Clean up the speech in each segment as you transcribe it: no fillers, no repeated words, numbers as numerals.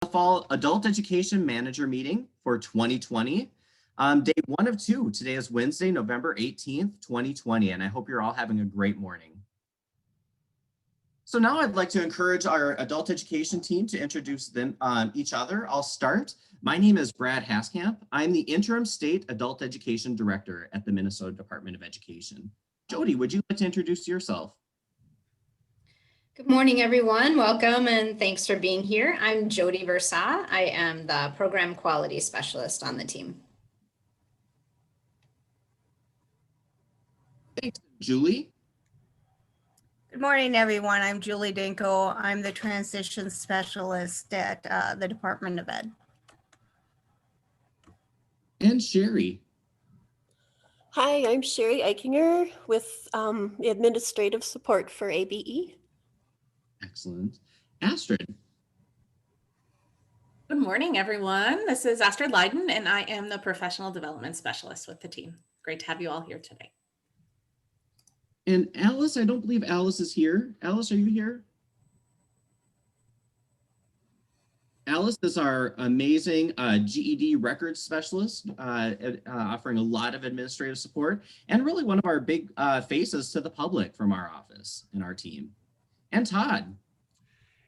The Fall Adult Education Manager Meeting for 2020. Day 1 of 2. Today is Wednesday, November 18th, 2020, and I hope you're all having a great morning. So now I'd like to encourage our adult education team to introduce them each other. I'll start. My name is Brad Haskamp. I'm the Interim State Adult Education Director at the Minnesota Department of Education. Jody, would you like to introduce yourself? Good morning, everyone. Welcome and thanks for being here. I'm Jody Versa. I am the Program Quality Specialist on the team. Thanks, Julie. Good morning, everyone. I'm Julie Dinko. I'm the Transition Specialist at the Department of Ed. And Sherry. Hi, I'm Sherry Eichinger with Administrative Support for ABE. Excellent. Astrid. Good morning, everyone. This is Astrid Leiden, and I am the Professional Development Specialist with the team. Great to have you all here today. And Alice, I don't believe Alice is here. Alice, are you here? Alice is our amazing GED records specialist, offering a lot of administrative support and really one of our big faces to the public from our office and our team. And Todd.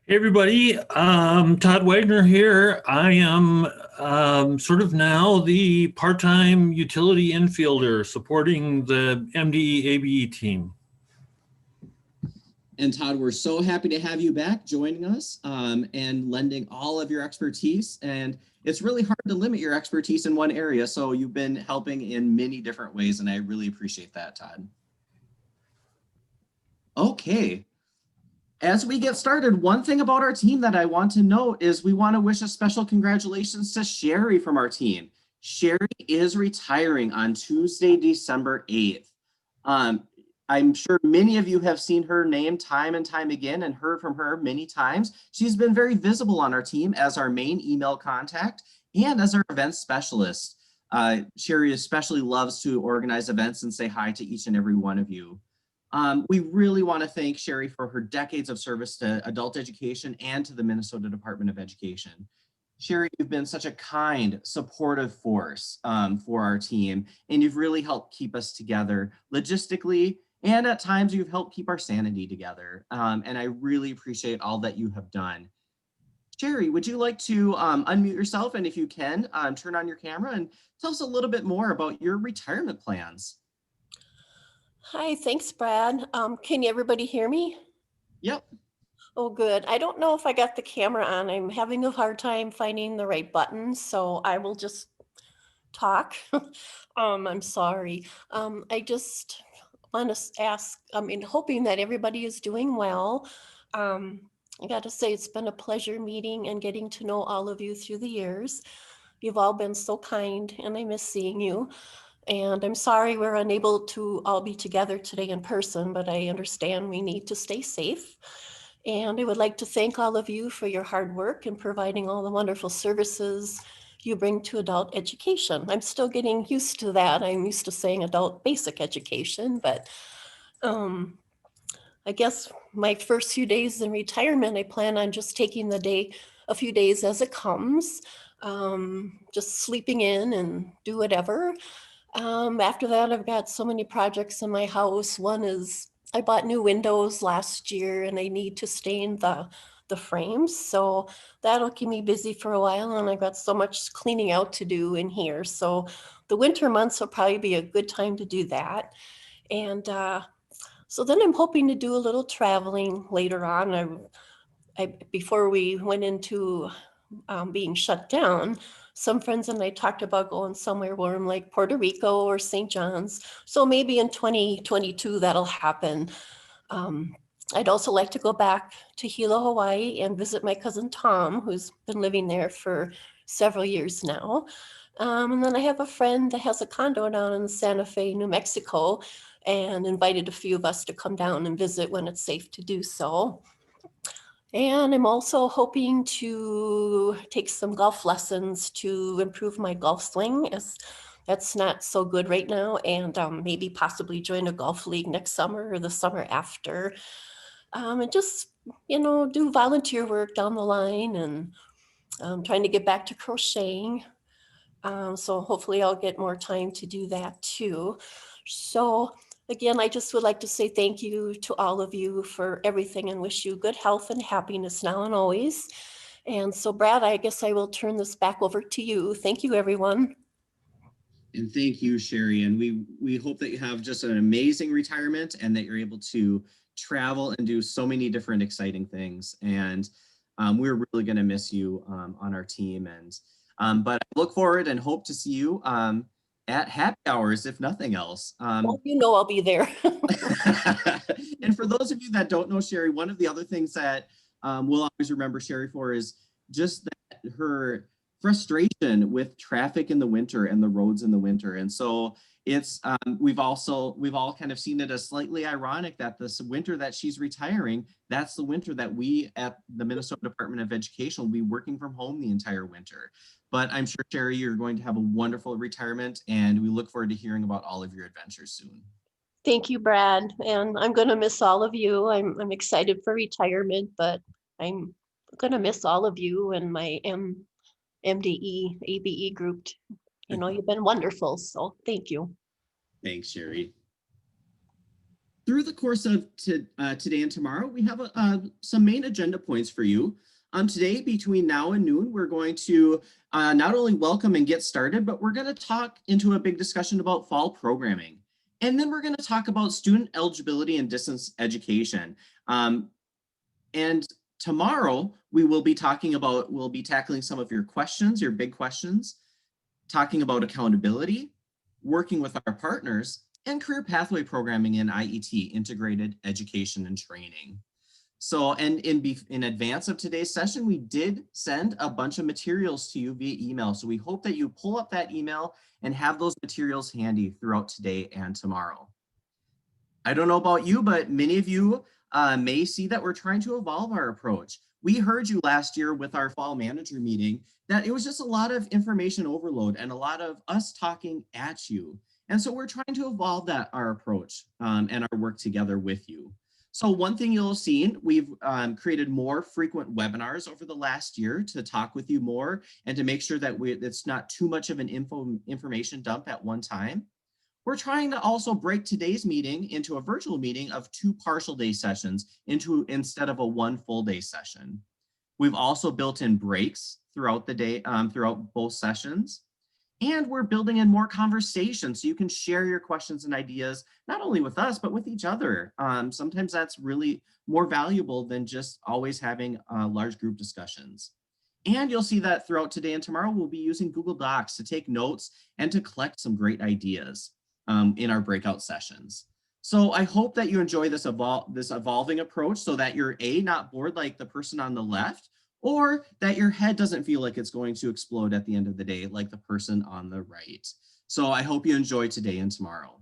Hey everybody, Todd Wagner here. I am sort of now the part-time utility infielder supporting the MD ABE team. And Todd, we're so happy to have you back joining us and lending all of your expertise. And it's really hard to limit your expertise in one area. So you've been helping in many different ways, and I really appreciate that, Todd. Okay. As we get started, one thing about our team that I want to note is we want to wish a special congratulations to Sherry from our team. Sherry is retiring on Tuesday, December 8th. I'm sure many of you have seen her name time and time again and heard from her many times. She's been very visible on our team as our main email contact and as our events specialist. Sherry especially loves to organize events and say hi to each and every one of you. We really want to thank Sherry for her decades of service to adult education and to the Minnesota Department of Education. Sherry, you've been such a kind, supportive force for our team, and you've really helped keep us together logistically, and at times you've helped keep our sanity together. And I really appreciate all that you have done. Sherry, would you like to unmute yourself, and if you can, turn on your camera and tell us a little bit more about your retirement plans? Hi, thanks, Brad. Can everybody hear me? Yep. Oh, good. I don't know if I got the camera on. I'm having a hard time finding the right button, so I will just talk. I'm sorry. I just want to ask, hoping that everybody is doing well. I got to say, it's been a pleasure meeting and getting to know all of you through the years. You've all been so kind, and I miss seeing you. And I'm sorry we're unable to all be together today in person, but I understand we need to stay safe. And I would like to thank all of you for your hard work in providing all the wonderful services you bring to adult education. I'm still getting used to that. I'm used to saying adult basic education, but I guess my first few days in retirement, I plan on just taking a few days as it comes, just sleeping in and do whatever. After that, I've got so many projects in my house. One is I bought new windows last year and I need to stain the frames. So that'll keep me busy for a while. And I've got so much cleaning out to do in here. So the winter months will probably be a good time to do that. And so then I'm hoping to do a little traveling later on. Before we went into being shut down, some friends and I talked about going somewhere warm like Puerto Rico or St. John's. So maybe in 2022 that'll happen. I'd also like to go back to Hilo, Hawaii and visit my cousin Tom, who's been living there for several years now. And then I have a friend that has a condo down in Santa Fe, New Mexico, and invited a few of us to come down and visit when it's safe to do so. And I'm also hoping to take some golf lessons to improve my golf swing, as that's not so good right now, and maybe possibly join a golf league next summer or the summer after. And just, do volunteer work down the line and I'm trying to get back to crocheting. So hopefully I'll get more time to do that too. So again, I just would like to say thank you to all of you for everything and wish you good health and happiness now and always. And so Brad, I guess I will turn this back over to you. Thank you, everyone. And thank you, Sherry. And we hope that you have just an amazing retirement and that you're able to travel and do so many different exciting things. And we're really going to miss you on our team. And but I look forward and hope to see you at happy hours, if nothing else. Well, you know I'll be there. And for those of you that don't know Sherry, one of the other things that we'll always remember Sherry for is just that her frustration with traffic in the winter and the roads in the winter. And so it's we've all kind of seen it as slightly ironic that this winter that she's retiring, that's the winter that we at the Minnesota Department of Education will be working from home the entire winter. But I'm sure, Sherry, you're going to have a wonderful retirement, and we look forward to hearing about all of your adventures soon. Thank you, Brad. And I'm going to miss all of you. I'm excited for retirement, but I'm going to miss all of you and my MDE, ABE group. You know, you've been wonderful. So thank you. Thanks, Sherry. Through the course of today and tomorrow, we have some main agenda points for you. Today, between now and noon, we're going to not only welcome and get started, but we're going to talk into a big discussion about fall programming. And then we're going to talk about student eligibility and distance education. And tomorrow, we'll be tackling some of your questions, your big questions, talking about accountability, working with our partners, and career pathway programming in IET, integrated education and training. So, and in advance of today's session, we did send a bunch of materials to you via email. So we hope that you pull up that email and have those materials handy throughout today and tomorrow. I don't know about you, but many of you may see that we're trying to evolve our approach. We heard you last year with our fall manager meeting that it was just a lot of information overload and a lot of us talking at you. And so we're trying to evolve our approach and our work together with you. So one thing you'll have seen, we've created more frequent webinars over the last year to talk with you more and to make sure that it's not too much of an information dump at one time. We're trying to also break today's meeting into a virtual meeting of 2 partial day sessions instead of a 1 full day session. We've also built in breaks throughout the day, throughout both sessions. And we're building in more conversations so you can share your questions and ideas, not only with us, but with each other. Sometimes that's really more valuable than just always having large group discussions. And you'll see that throughout today and tomorrow, we'll be using Google Docs to take notes and to collect some great ideas in our breakout sessions. So I hope that you enjoy this evolving approach so that you're not bored like the person on the left, or that your head doesn't feel like it's going to explode at the end of the day like the person on the right. So I hope you enjoy today and tomorrow.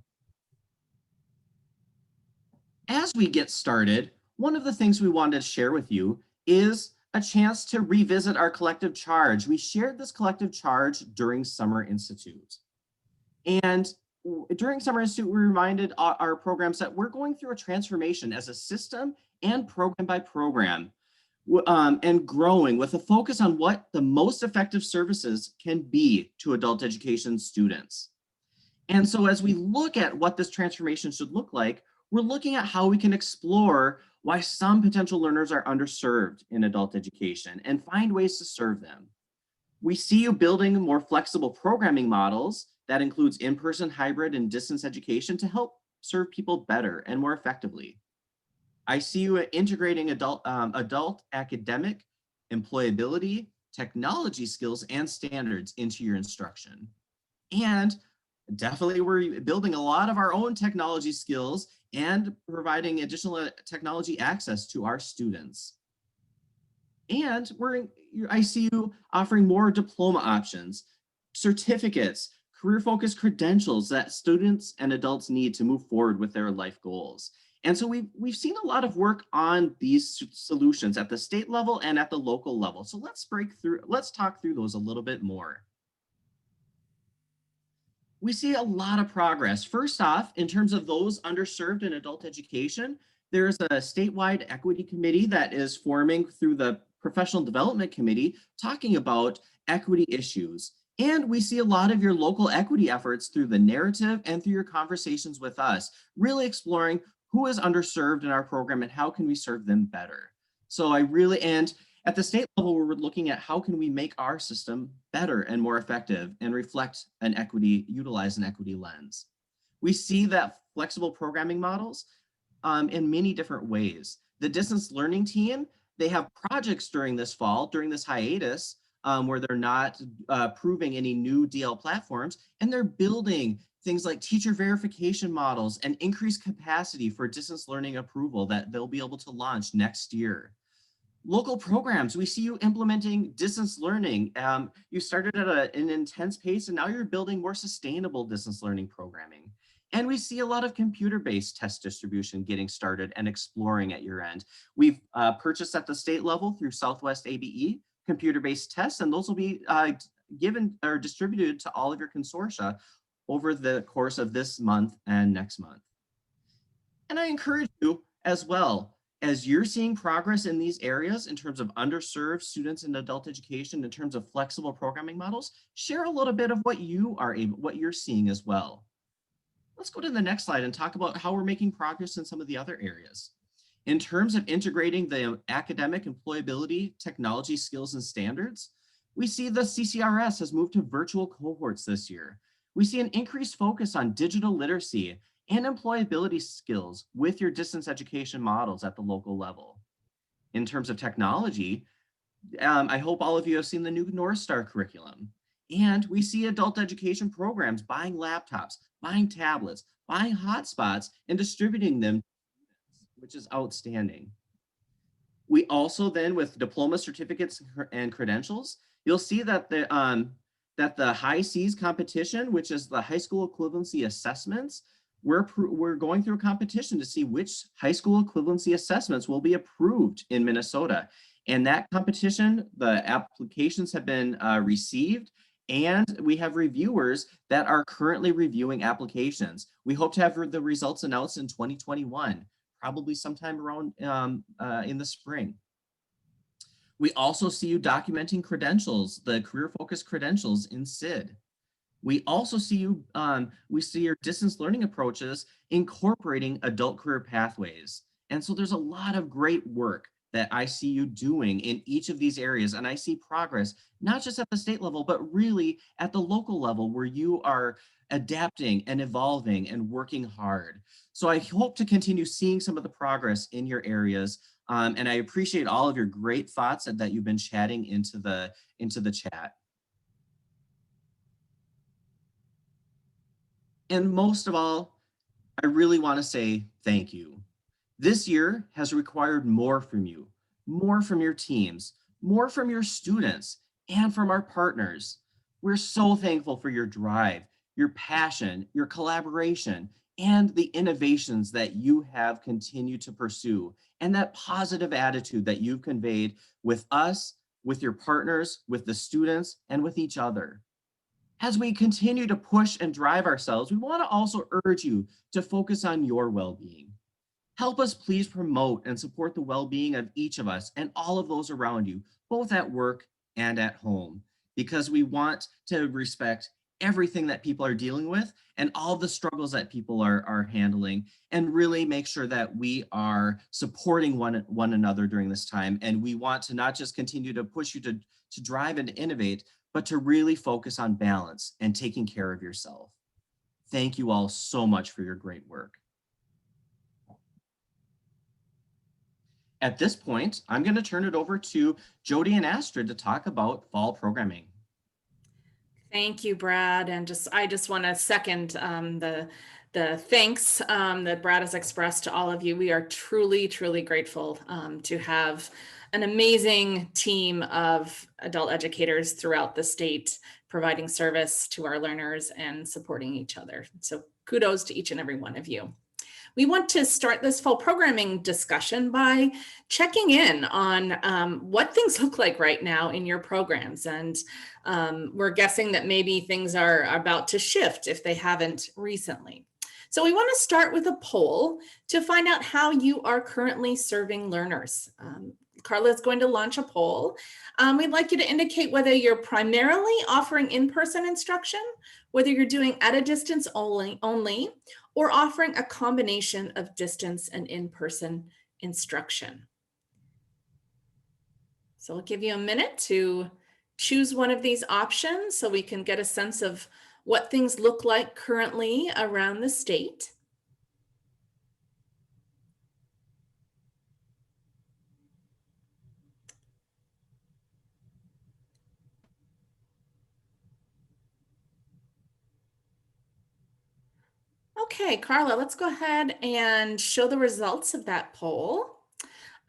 As we get started, one of the things we wanted to share with you is a chance to revisit our collective charge. We shared this collective charge during Summer Institute. And during Summer Institute, we reminded our programs that we're going through a transformation as a system and program by program. And growing with a focus on what the most effective services can be to adult education students. And so as we look at what this transformation should look like, we're looking at how we can explore why some potential learners are underserved in adult education and find ways to serve them. We see you building more flexible programming models that includes in-person, hybrid, and distance education to help serve people better and more effectively. I see you integrating adult academic, employability, technology skills, and standards into your instruction. And definitely we're building a lot of our own technology skills and providing additional technology access to our students. And I see you offering more diploma options, certificates, career-focused credentials that students and adults need to move forward with their life goals. And so we've seen a lot of work on these solutions at the state level and at the local level. So let's talk through those a little bit more. We see a lot of progress. First off, in terms of those underserved in adult education, there's a statewide equity committee that is forming through the Professional Development Committee talking about equity issues. And we see a lot of your local equity efforts through the narrative and through your conversations with us, really exploring who is underserved in our program and how can we serve them better. So and at the state level, we're looking at how can we make our system better and more effective and utilize an equity lens. We see that flexible programming models in many different ways. The distance learning team, they have projects during this fall, during this hiatus, where they're not proving any new DL platforms, and they're building things like teacher verification models and increased capacity for distance learning approval that they'll be able to launch next year. Local programs, we see you implementing distance learning. You started at an intense pace, and now you're building more sustainable distance learning programming. And we see a lot of computer-based test distribution getting started and exploring at your end. We've purchased at the state level through Southwest ABE computer-based tests, and those will be given or distributed to all of your consortia over the course of this month and next month. And I encourage you as well, as you're seeing progress in these areas in terms of underserved students in adult education, in terms of flexible programming models, share a little bit of what you're seeing as well. Let's go to the next slide and talk about how we're making progress in some of the other areas. In terms of integrating the academic employability, technology skills and standards, we see the CCRS has moved to virtual cohorts this year. We see an increased focus on digital literacy and employability skills with your distance education models at the local level. In terms of technology, I hope all of you have seen the new North Star curriculum. And we see adult education programs buying laptops, buying tablets, buying hotspots, and distributing them, which is outstanding. We also then, with diploma certificates and credentials, you'll see that the High C's competition, which is the high school equivalency assessments, we're going through a competition to see which high school equivalency assessments will be approved in Minnesota. And that competition, the applications have been received, and we have reviewers that are currently reviewing applications. We hope to have the results announced in 2021, probably sometime around in the spring. We also see you documenting credentials, the career-focused credentials in SID. We also see you, we see your distance learning approaches incorporating adult career pathways. And so there's a lot of great work that I see you doing in each of these areas. And I see progress, not just at the state level, but really at the local level where you are adapting and evolving and working hard. So I hope to continue seeing some of the progress in your areas. And I appreciate all of your great thoughts that you've been chatting into the chat. And most of all, I really want to say thank you. This year has required more from you, more from your teams, more from your students, and from our partners. We're so thankful for your drive, your passion, your collaboration, and the innovations that you have continued to pursue, and that positive attitude that you've conveyed with us, with your partners, with the students, and with each other. As we continue to push and drive ourselves, we want to also urge you to focus on your well-being. Help us please promote and support the well-being of each of us and all of those around you, both at work and at home, because we want to respect everything that people are dealing with and all the struggles that people are handling, and really make sure that we are supporting one another during this time. And we want to not just continue to push you to drive and to innovate, but to really focus on balance and taking care of yourself. Thank you all so much for your great work. At this point, I'm going to turn it over to Jody and Astrid to talk about fall programming. Thank you, Brad. And I just want to second the thanks that Brad has expressed to all of you. We are truly, truly grateful to have an amazing team of adult educators throughout the state providing service to our learners and supporting each other. So kudos to each and every one of you. We want to start this fall programming discussion by checking in on what things look like right now in your programs. And we're guessing that maybe things are about to shift if they haven't recently. So we want to start with a poll to find out how you are currently serving learners. Carla is going to launch a poll. We'd like you to indicate whether you're primarily offering in-person instruction, whether you're doing at a distance only, or offering a combination of distance and in-person instruction. So we'll give you a minute to choose one of these options so we can get a sense of what things look like currently around the state. Okay, Carla, let's go ahead and show the results of that poll.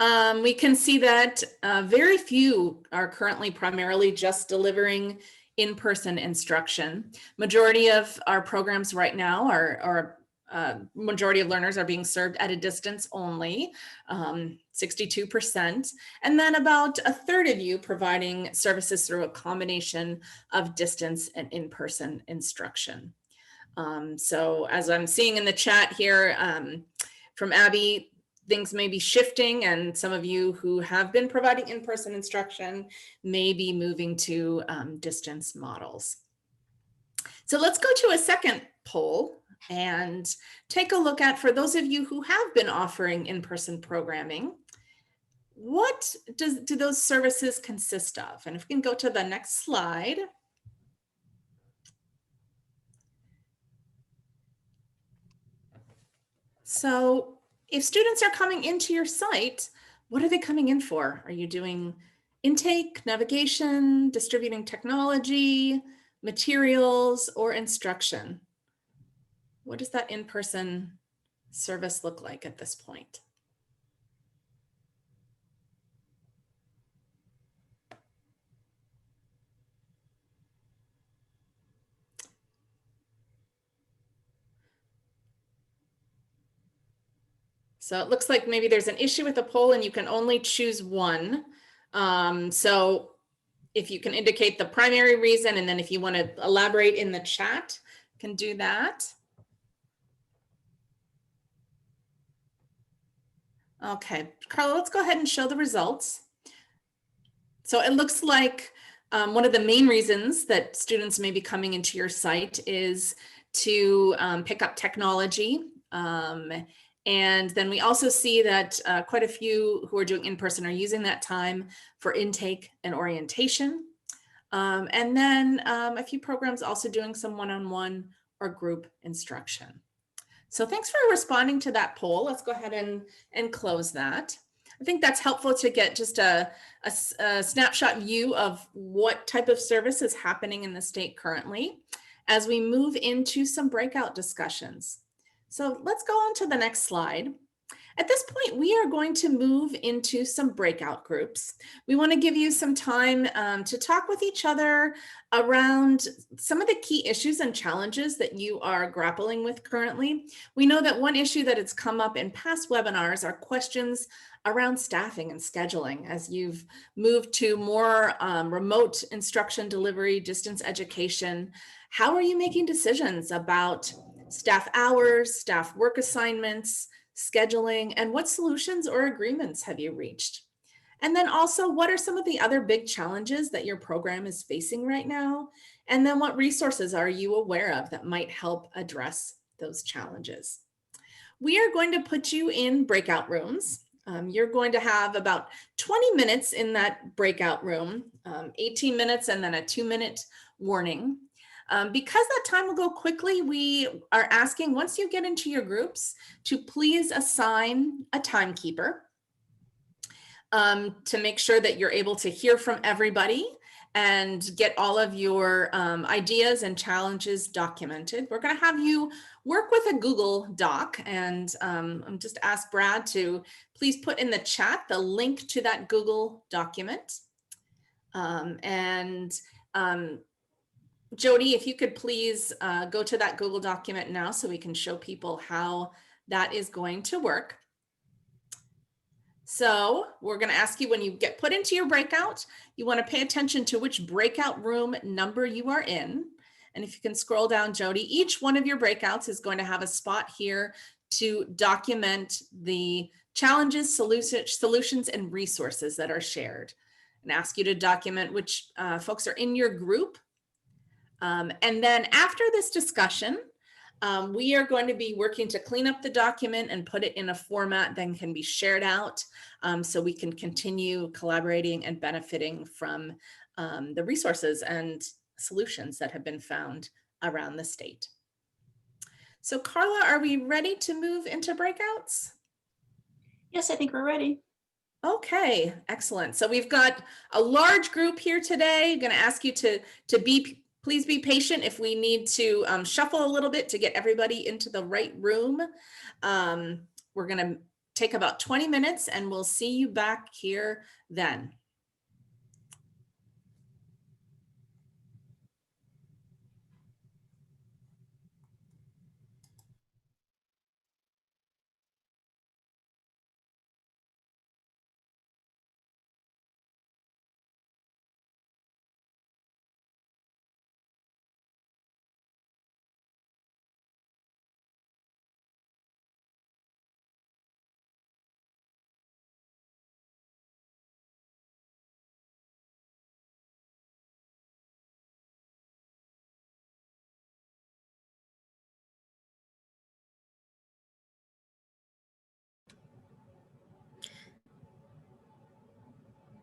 We can see that very few are currently primarily just delivering in-person instruction. Majority of our programs right now majority of learners are being served at a distance only, 62%. And then about a third of you providing services through a combination of distance and in-person instruction. So as I'm seeing in the chat here from Abby, things may be shifting, and some of you who have been providing in-person instruction may be moving to distance models. So let's go to a second poll and take a look at, for those of you who have been offering in-person programming, what do those services consist of? And if we can go to the next slide. So if students are coming into your site, what are they coming in for? Are you doing intake, navigation, distributing technology, materials, or instruction? What does that in-person service look like at this point? So it looks like maybe there's an issue with the poll and you can only choose one. So if you can indicate the primary reason, and then if you want to elaborate in the chat, can do that. Okay, Carla, let's go ahead and show the results. So it looks like one of the main reasons that students may be coming into your site is to pick up technology. And then we also see that quite a few who are doing in-person are using that time for intake and orientation. And then a few programs also doing some one-on-one or group instruction. So thanks for responding to that poll. Let's go ahead and close that. I think that's helpful to get just a snapshot view of what type of service is happening in the state currently as we move into some breakout discussions. So let's go on to the next slide. At this point, we are going to move into some breakout groups. We want to give you some time to talk with each other around some of the key issues and challenges that you are grappling with currently. We know that one issue that has come up in past webinars are questions around staffing and scheduling as you've moved to more remote instruction delivery, distance education. How are you making decisions about staff hours, staff work assignments, scheduling, and what solutions or agreements have you reached? And then also, what are some of the other big challenges that your program is facing right now? And then what resources are you aware of that might help address those challenges? We are going to put you in breakout rooms. You're going to have about 20 minutes in that breakout room, 18 minutes and then a 2-minute warning. Because that time will go quickly, we are asking, once you get into your groups, to please assign a timekeeper to make sure that you're able to hear from everybody and get all of your ideas and challenges documented. We're going to have you work with a Google Doc, and I'm just ask Brad to please put in the chat the link to that Google document. Jody, if you could please go to that Google document now so we can show people how that is going to work. So we're going to ask you, when you get put into your breakout, you want to pay attention to which breakout room number you are in. And if you can scroll down, Jody, each one of your breakouts is going to have a spot here to document the challenges, solutions, and resources that are shared, and ask you to document which folks are in your group. And then after this discussion, we are going to be working to clean up the document and put it in a format that can be shared out, so we can continue collaborating and benefiting from the resources and solutions that have been found around the state. So Carla, are we ready to move into breakouts? Yes, I think we're ready. Okay, excellent. So we've got a large group here today. I'm going to ask you to please be patient if we need to shuffle a little bit to get everybody into the right room. We're going to take about 20 minutes and we'll see you back here then.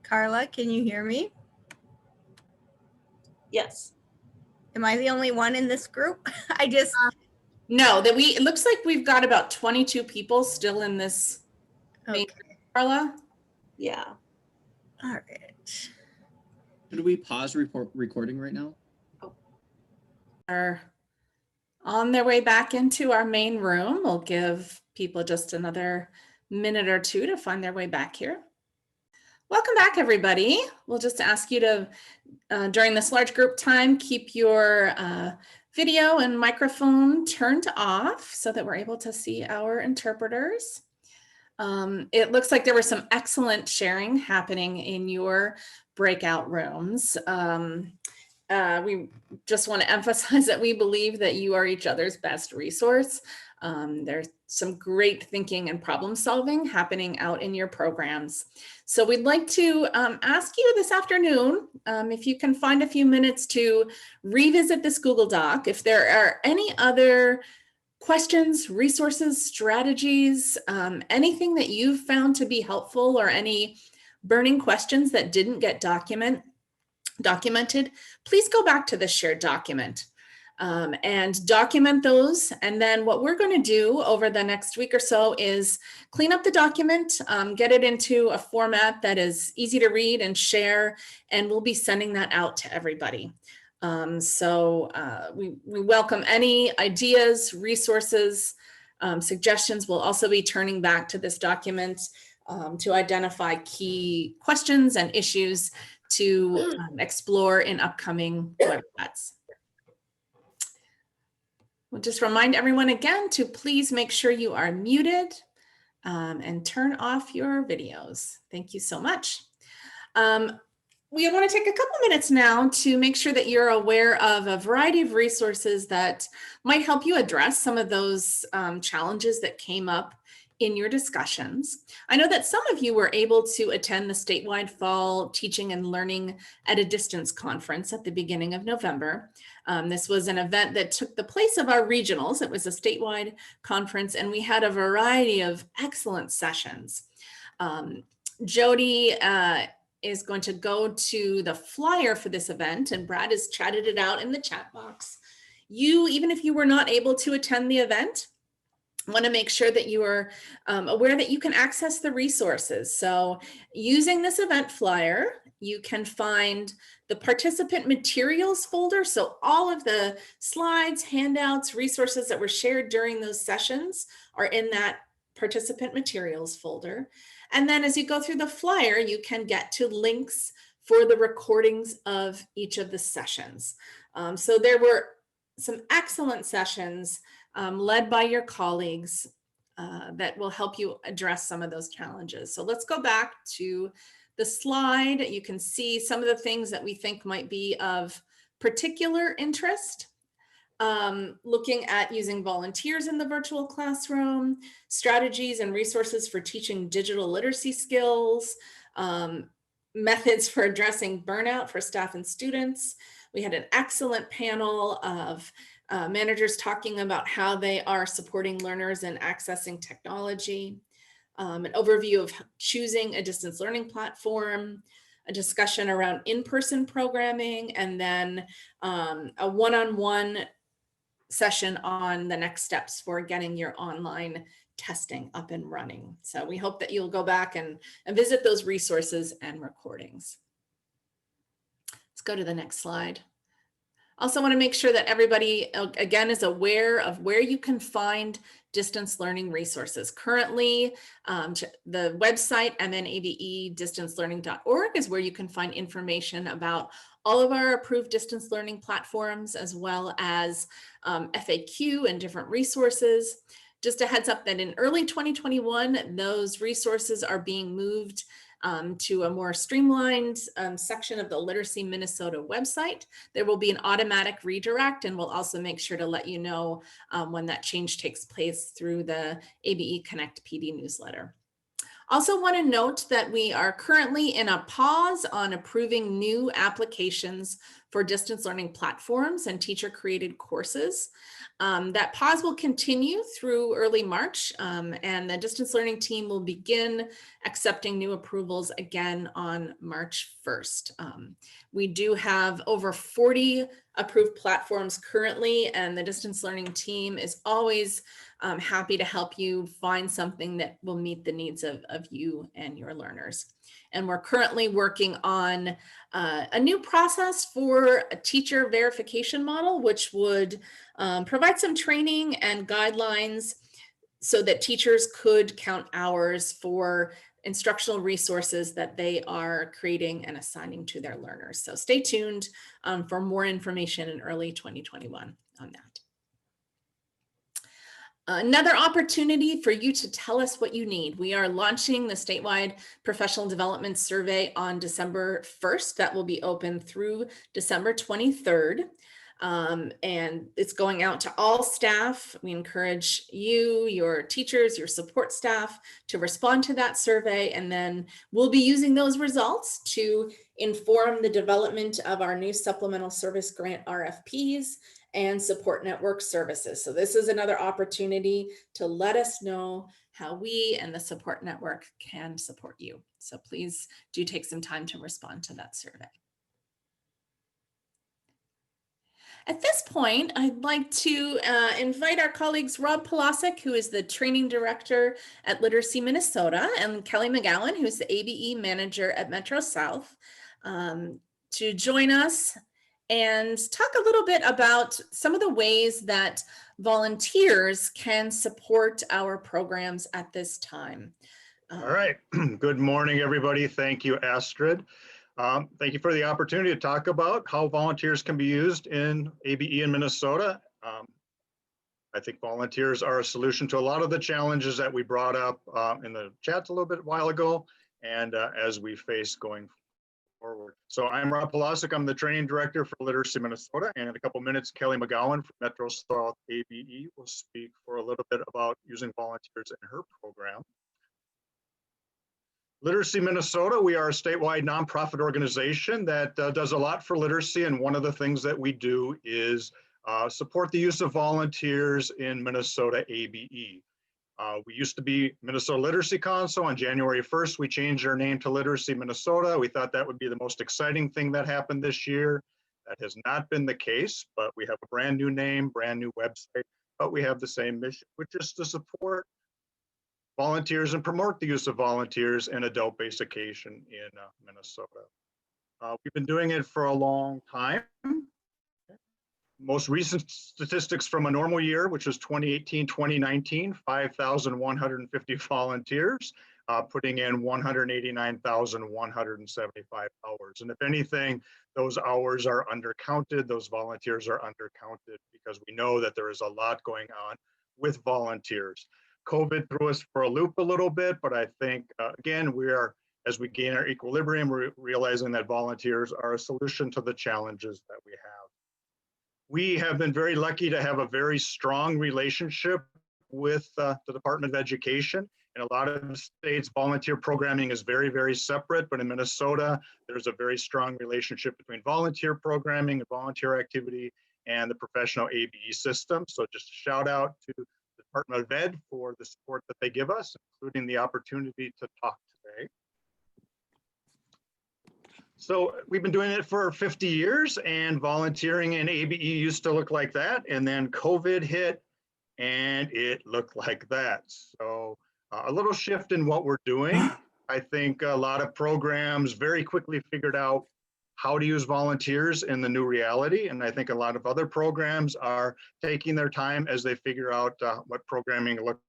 Carla, can you hear me? Yes. Am I the only one in this group? I just, No, it looks like we've got about 22 people still in this main okay, group, Carla. Yeah. all right. Should we pause recording right now? Are on their way back into our main room. We'll give people just another minute or two to find their way back here. Welcome back, everybody. We'll just ask you to, during this large group time, keep your video and microphone turned off so that we're able to see our interpreters. It looks like there was some excellent sharing happening in your breakout rooms. We just want to emphasize that we believe that you are each other's best resource. There's some great thinking and problem solving happening out in your programs. So we'd like to ask you this afternoon, if you can find a few minutes to revisit this Google Doc. If there are any other questions, resources, strategies, anything that you've found to be helpful, or any burning questions that didn't get documented, please go back to the shared document and document those. And then what we're going to do over the next week or so is clean up the document, get it into a format that is easy to read and share, and we'll be sending that out to everybody. We welcome any ideas, resources, suggestions. We'll also be turning back to this document to identify key questions and issues to explore in upcoming webinars. We'll just remind everyone again to please make sure you are muted and turn off your videos. Thank you so much. We want to take a couple minutes now to make sure that you're aware of a variety of resources that might help you address some of those challenges that came up in your discussions. I know that some of you were able to attend the statewide Fall Teaching and Learning at a Distance conference at the beginning of November. This was an event that took the place of our regionals. It was a statewide conference, and we had a variety of excellent sessions. Jody is going to go to the flyer for this event, and Brad has chatted it out in the chat box. Even if you were not able to attend the event, want to make sure that you are aware that you can access the resources. So using this event flyer, you can find the participant materials folder. So all of the slides, handouts, resources that were shared during those sessions are in that participant materials folder. And then as you go through the flyer, you can get to links for the recordings of each of the sessions. So there were some excellent sessions led by your colleagues that will help you address some of those challenges. So let's go back to the slide. You can see some of the things that we think might be of particular interest. looking at using volunteers in the virtual classroom, strategies and resources for teaching digital literacy skills, methods for addressing burnout for staff and students. We had an excellent panel of managers talking about how they are supporting learners in accessing technology, an overview of choosing a distance learning platform, a discussion around in-person programming, and then a one-on-one session on the next steps for getting your online testing up and running. So we hope that you'll go back and visit those resources and recordings. Let's go to the next slide. Also want to make sure that everybody, again, is aware of where you can find distance learning resources. Currently, the website mnabe-distancelearning.org is where you can find information about all of our approved distance learning platforms, as well as FAQ and different resources. Just a heads up that in early 2021, those resources are being moved to a more streamlined section of the Literacy Minnesota website. There will be an automatic redirect, and we'll also make sure to let you know when that change takes place through the ABE Connect PD newsletter. Also want to note that we are currently in a pause on approving new applications for distance learning platforms and teacher-created courses. That pause will continue through early March, and the distance learning team will begin accepting new approvals again on March 1st. We do have over 40 approved platforms currently, and the distance learning team is always happy to help you find something that will meet the needs of you and your learners. And we're currently working on a new process for a teacher verification model, which would provide some training and guidelines so that teachers could count hours for instructional resources that they are creating and assigning to their learners. So stay tuned for more information in early 2021 on that. Another opportunity for you to tell us what you need. We are launching the statewide professional development survey on December 1st. That will be open through December 23rd. And it's going out to all staff. We encourage you, your teachers, your support staff to respond to that survey. And then we'll be using those results to inform the development of our new supplemental service grant RFPs and support network services. So this is another opportunity to let us know how we and the support network can support you. So please do take some time to respond to that survey. At this point, I'd like to invite our colleagues Rob Polasek, who is the training director at Literacy Minnesota, and Kelly McGowan, who's the ABE manager at Metro South, to join us and talk a little bit about some of the ways that volunteers can support our programs at this time. All right. Good morning, everybody. Thank you, Astrid. Thank you for the opportunity to talk about how volunteers can be used in ABE in Minnesota. I think volunteers are a solution to a lot of the challenges that we brought up in the chat a little bit while ago, and as we face going forward. So I'm Rob Polasek. I'm the training director for Literacy Minnesota, and in a couple minutes, Kelly McGowan from Metro South ABE will speak for a little bit about using volunteers in her program. Literacy Minnesota, we are a statewide nonprofit organization that does a lot for literacy, and one of the things that we do is support the use of volunteers in Minnesota ABE. We used to be Minnesota Literacy Council. On January 1st, we changed our name to Literacy Minnesota. We thought that would be the most exciting thing that happened this year. That has not been the case, but we have a brand new name, brand new website, but we have the same mission, which is to support volunteers and promote the use of volunteers in adult-based education in Minnesota. We've been doing it for a long time. Most recent statistics from a normal year, which was 2018-2019, 5,150 volunteers, putting in 189,175 hours. And if anything, those hours are undercounted, those volunteers are undercounted, because we know that there is a lot going on with volunteers. COVID threw us for a loop a little bit, but I think, again, as we gain our equilibrium, we're realizing that volunteers are a solution to the challenges that we have. We have been very lucky to have a very strong relationship with the Department of Education. In a lot of states, volunteer programming is very, very separate, but in Minnesota, there's a very strong relationship between volunteer programming and volunteer activity and the professional ABE system. So just a shout out to the Department of Ed for the support that they give us, including the opportunity to talk today. So we've been doing it for 50 years, and volunteering in ABE used to look like that. And then COVID hit and it looked like that. So a little shift in what we're doing. I think a lot of programs very quickly figured out how to use volunteers in the new reality. And I think a lot of other programs are taking their time as they figure out what programming looks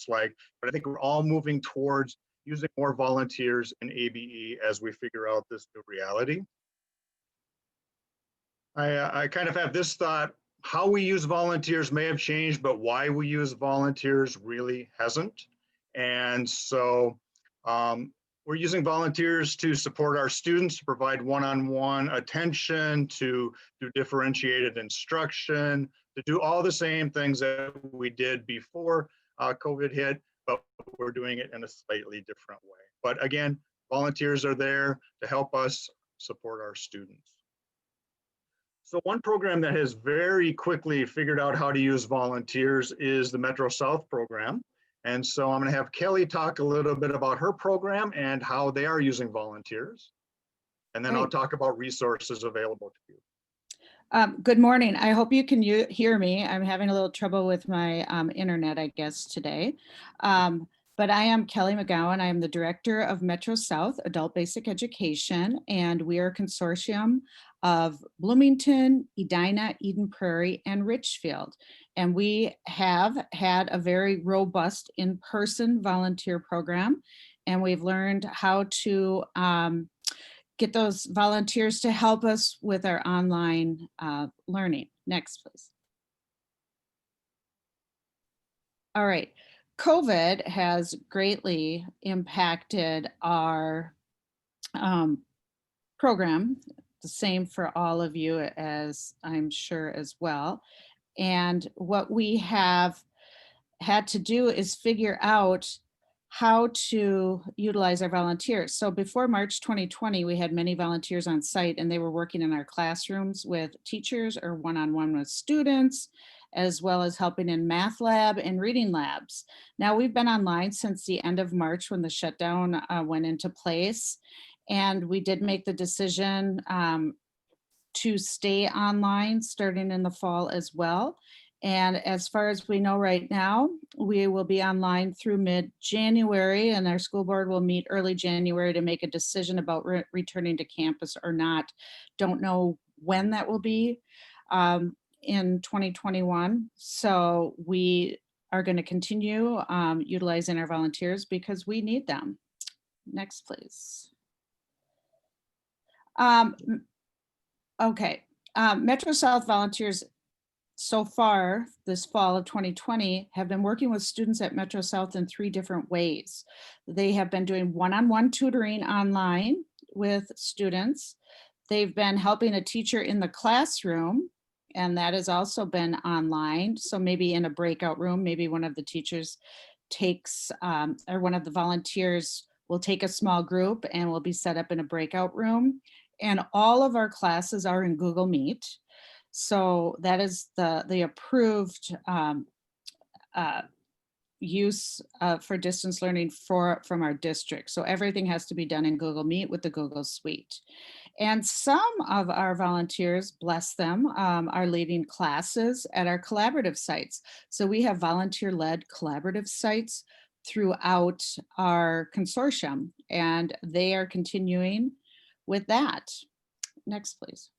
like. But I think we're all moving towards using more volunteers in ABE as we figure out this new reality. I kind of have this thought, how we use volunteers may have changed, but why we use volunteers really hasn't. And so we're using volunteers to support our students, to provide one-on-one attention, to do differentiated instruction, to do all the same things that we did before COVID hit, but we're doing it in a slightly different way. But again, volunteers are there to help us support our students. So one program that has very quickly figured out how to use volunteers is the Metro South program. And so I'm going to have Kelly talk a little bit about her program and how they are using volunteers. And then I'll talk about resources available to you. Good morning. I hope you can hear me. I'm having a little trouble with my internet, I guess, today. But I am Kelly McGowan. I am the director of Metro South Adult Basic Education, and we are a consortium of Bloomington, Edina, Eden Prairie, and Richfield. And we have had a very robust in-person volunteer program, and we've learned how to get those volunteers to help us with our online learning. Next, please. All right. COVID has greatly impacted our program, the same for all of you, as I'm sure as well. And what we have had to do is figure out how to utilize our volunteers. So before March 2020, we had many volunteers on site, and they were working in our classrooms with teachers or one-on-one with students, as well as helping in math lab and reading labs. Now we've been online since the end of March when the shutdown went into place. And we did make the decision to stay online starting in the fall as well. And as far as we know right now, we will be online through mid-January, and our school board will meet early January to make a decision about returning to campus or not. Don't know when that will be in 2021. So we are going to continue utilizing our volunteers because we need them. Next, please. Okay, Metro South volunteers so far this fall of 2020 have been working with students at Metro South in 3 different ways. They have been doing one-on-one tutoring online with students. They've been helping a teacher in the classroom, and that has also been online. So maybe in a breakout room, maybe one of the teachers takes, or one of the volunteers will take a small group and will be set up in a breakout room. And all of our classes are in Google Meet. So that is the approved use for distance learning from our district. So everything has to be done in Google Meet with the Google Suite. And some of our volunteers, bless them, are leading classes at our collaborative sites. So we have volunteer-led collaborative sites throughout our consortium, and they are continuing with that. Next, please.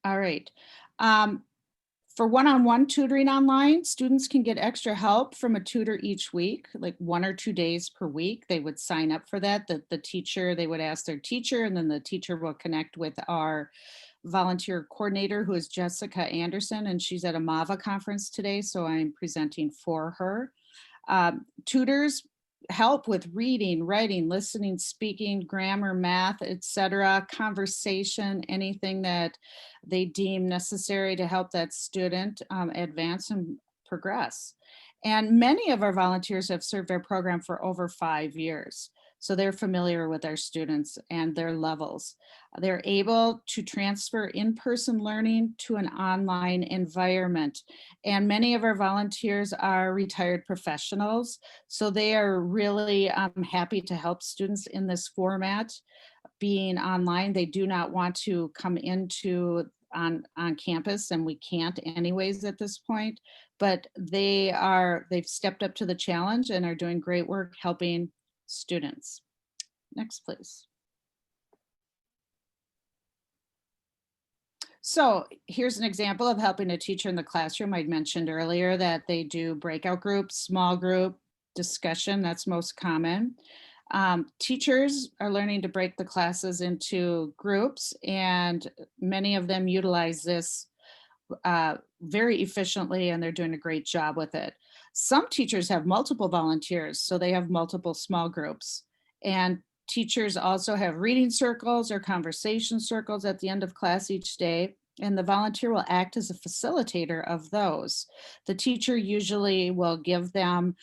All right. For one-on-one tutoring online, students can get extra help from a tutor each week, like 1 or 2 days per week. They would sign up for that. The teacher, they would ask their teacher, and then the teacher will connect with our volunteer coordinator, who is Jessica Anderson, and she's at a MAVA conference today, so I'm presenting for her. Tutors help with reading, writing, listening, speaking, grammar, math, etc., conversation, anything that they deem necessary to help that student advance and progress. And many of our volunteers have served our program for over 5 years. So they're familiar with our students and their levels. They're able to transfer in-person learning to an online environment. And many of our volunteers are retired professionals. So they are really happy to help students in this format. Being online, they do not want to come into on campus, and we can't anyways at this point, but they've stepped up to the challenge and are doing great work helping students. Next, please. So here's an example of helping a teacher in the classroom. I mentioned earlier that they do breakout groups, small group discussion, that's most common. Teachers are learning to break the classes into groups, and many of them utilize this very efficiently, and they're doing a great job with it. Some teachers have multiple volunteers, so they have multiple small groups. And teachers also have reading circles or conversation circles at the end of class each day, and the volunteer will act as a facilitator of those. The teacher usually will give them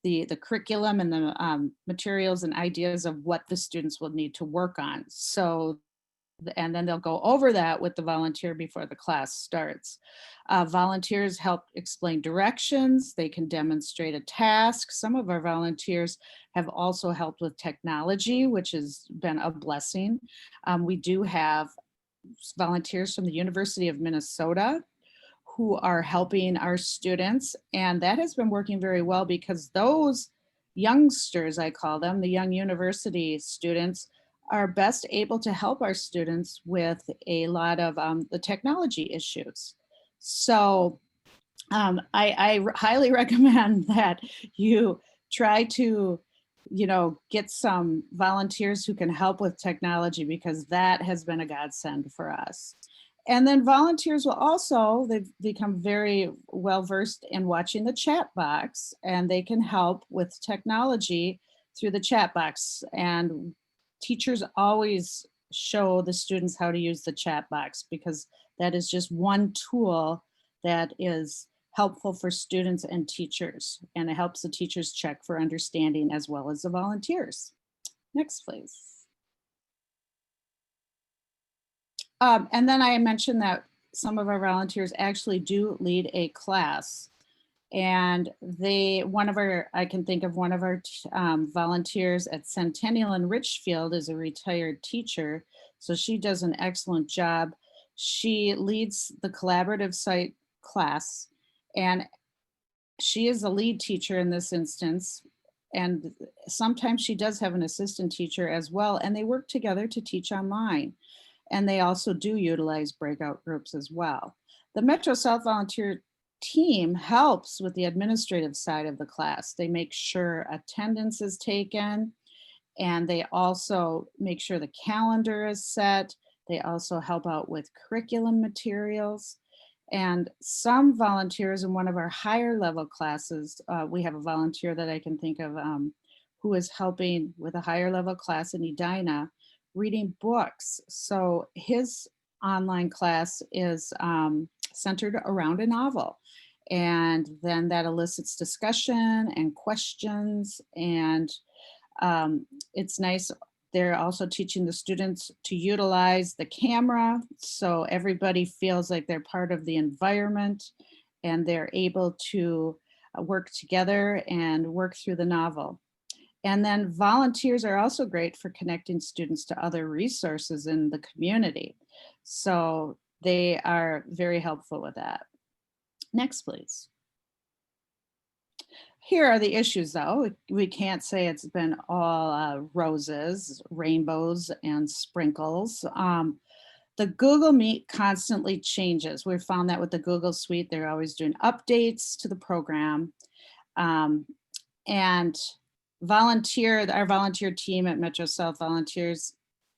the curriculum and the materials and ideas of what the students will need to work on. So, and then they'll go over that with the volunteer before the class starts. Volunteers help explain directions. They can demonstrate a task. Some of our volunteers have also helped with technology, which has been a blessing. We do have volunteers from the University of Minnesota who are helping our students, and that has been working very well because those youngsters, I call them, the young university students, are best able to help our students with a lot of the technology issues. So I highly recommend that you try to, get some volunteers who can help with technology, because that has been a godsend for us. And then volunteers will also, they've become very well versed in watching the chat box, and they can help with technology through the chat box. And teachers always show the students how to use the chat box, because that is just one tool that is helpful for students and teachers, and it helps the teachers check for understanding as well as the volunteers. Next, please. And then I mentioned that some of our volunteers actually do lead a class, and I can think of one of our volunteers at Centennial in Richfield is a retired teacher, so she does an excellent job. She leads the collaborative site class, and she is the lead teacher in this instance. And sometimes she does have an assistant teacher as well, and they work together to teach online. And they also do utilize breakout groups as well. The Metro South volunteer team helps with the administrative side of the class. They make sure attendance is taken, and they also make sure the calendar is set. They also help out with curriculum materials. And some volunteers in one of our higher level classes, we have a volunteer that I can think of who is helping with a higher level class in Edina, reading books. So his online class is centered around a novel. And then that elicits discussion and questions. And it's nice. They're also teaching the students to utilize the camera, so everybody feels like they're part of the environment, and they're able to work together and work through the novel. And then volunteers are also great for connecting students to other resources in the community. So they are very helpful with that. Next, please. Here are the issues, though. We can't say it's been all roses, rainbows, and sprinkles. The Google Meet constantly changes. We've found that with the Google Suite, they're always doing updates to the program. And our volunteer team at Metro South Volunteers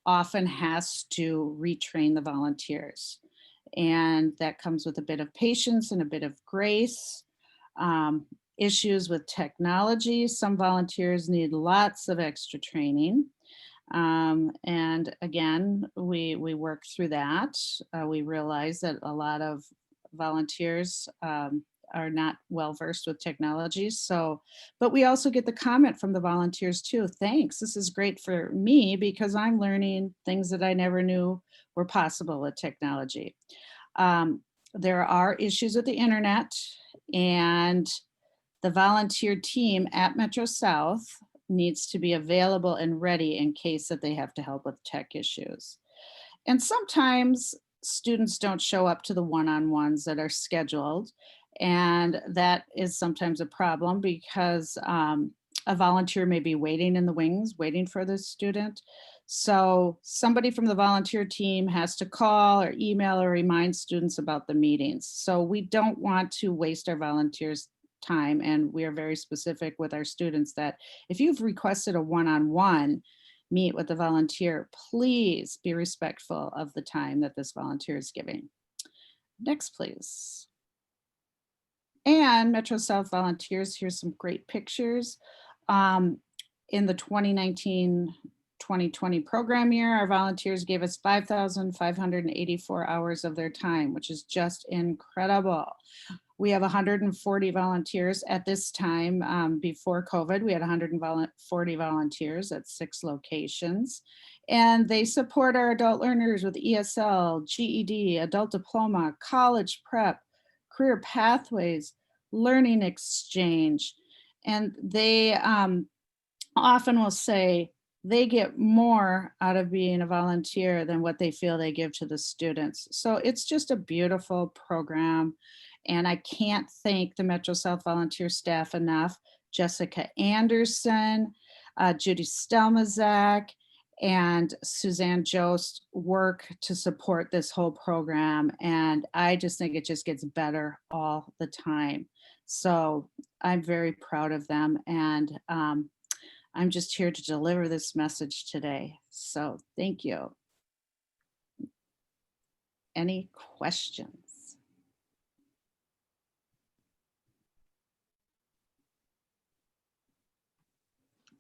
often has to retrain the volunteers. And that comes with a bit of patience and a bit of grace. issues with technology. Some volunteers need lots of extra training. And again, we work through that. We realize that a lot of volunteers are not well versed with technology. So, but we also get the comment from the volunteers too. Thanks, this is great for me because I'm learning things that I never knew were possible with technology. There are issues with the internet, and the volunteer team at Metro South needs to be available and ready in case that they have to help with tech issues. And sometimes students don't show up to the one-on-ones that are scheduled. And that is sometimes a problem because a volunteer may be waiting in the wings, waiting for the student. So somebody from the volunteer team has to call or email or remind students about the meetings. So we don't want to waste our volunteers' time. And we are very specific with our students that if you've requested a one-on-one meet with the volunteer, please be respectful of the time that this volunteer is giving. Next, please. And Metro South volunteers, here's some great pictures. In the 2019-2020 program year, our volunteers gave us 5,584 hours of their time, which is just incredible. We have 140 volunteers at this time. Before COVID, we had 140 volunteers at 6 locations. And they support our adult learners with ESL, GED, adult diploma, college prep, career pathways, learning exchange. And they often will say they get more out of being a volunteer than what they feel they give to the students. So it's just a beautiful program. And I can't thank the Metro South volunteer staff enough. Jessica Anderson, Judy Stelmazak, and Suzanne Jost work to support this whole program. And I just think it just gets better all the time. So I'm very proud of them. And I'm just here to deliver this message today. So thank you. Any questions?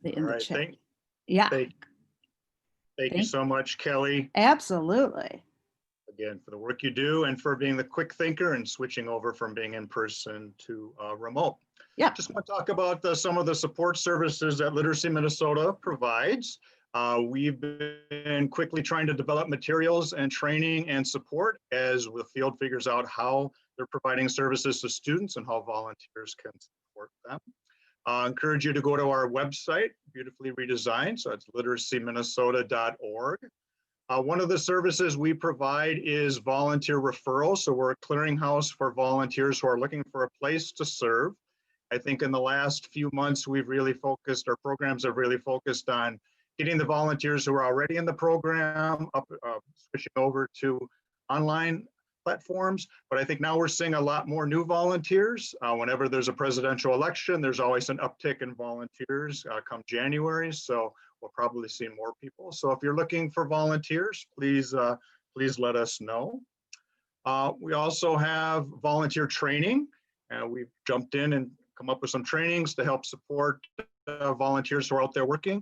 All right, thank you so much, Kelly. Absolutely. Again, for the work you do and for being the quick thinker and switching over from being in person to remote. Yeah. Just want to talk about some of the support services that Literacy Minnesota provides. We've been quickly trying to develop materials and training and support as the field figures out how they're providing services to students and how volunteers can support them. Encourage you to go to our website, beautifully redesigned. So it's literacyminnesota.org. One of the services we provide is volunteer referrals. So we're a clearinghouse for volunteers who are looking for a place to serve. I think in the last few months, we've really focused, our programs have really focused on getting the volunteers who are already in the program up, switching over to online platforms. But I think now we're seeing a lot more new volunteers. Whenever there's a presidential election, there's always an uptick in volunteers come January. So we'll probably see more people. So if you're looking for volunteers, please let us know. We also have volunteer training. We've jumped in and come up with some trainings to help support volunteers who are out there working.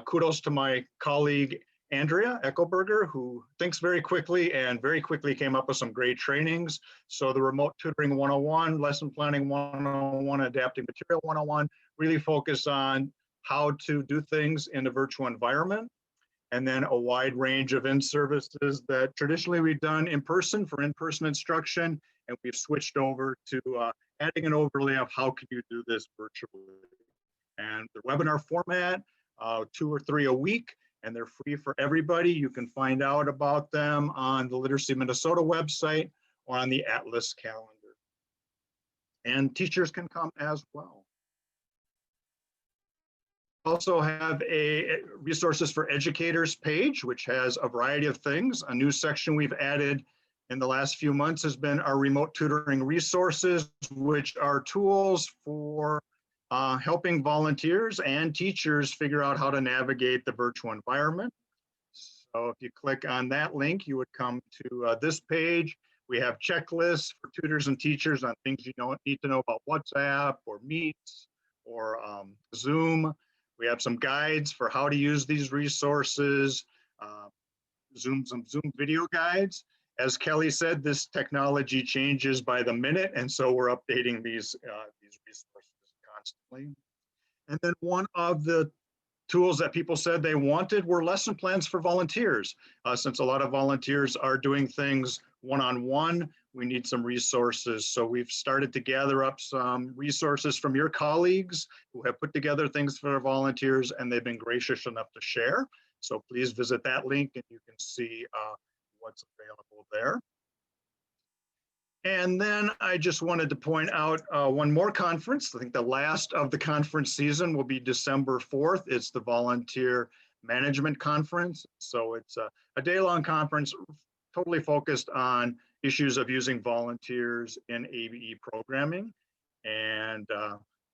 Kudos to my colleague, Andrea Eckelberger, who thinks very quickly and very quickly came up with some great trainings. So the Remote Tutoring 101, Lesson Planning 101, Adapting Material 101 really focus on how to do things in a virtual environment. And then a wide range of in-services that traditionally we've done in person for in-person instruction, and we've switched over to adding an overlay of how can you do this virtually. And the webinar format, 2 or 3 a week, and they're free for everybody. You can find out about them on the Literacy Minnesota website or on the Atlas calendar. And teachers can come as well. Also have a resources for educators page, which has a variety of things. A new section we've added in the last few months has been our remote tutoring resources, which are tools for helping volunteers and teachers figure out how to navigate the virtual environment. So if you click on that link, you would come to this page We have checklists for tutors and teachers on things you need to know about WhatsApp or Meets or Zoom. We have some guides for how to use these resources, some Zoom video guides. As Kelly said, this technology changes by the minute, and so we're updating these resources constantly. And then one of the tools that people said they wanted were lesson plans for volunteers. Since a lot of volunteers are doing things one-on-one, we need some resources. So we've started to gather up some resources from your colleagues who have put together things for volunteers, and they've been gracious enough to share. So please visit that link and you can see what's available there. And then I just wanted to point out one more conference. I think the last of the conference season will be December 4th. It's the Volunteer Management Conference. So it's a day-long conference totally focused on issues of using volunteers in ABE programming. And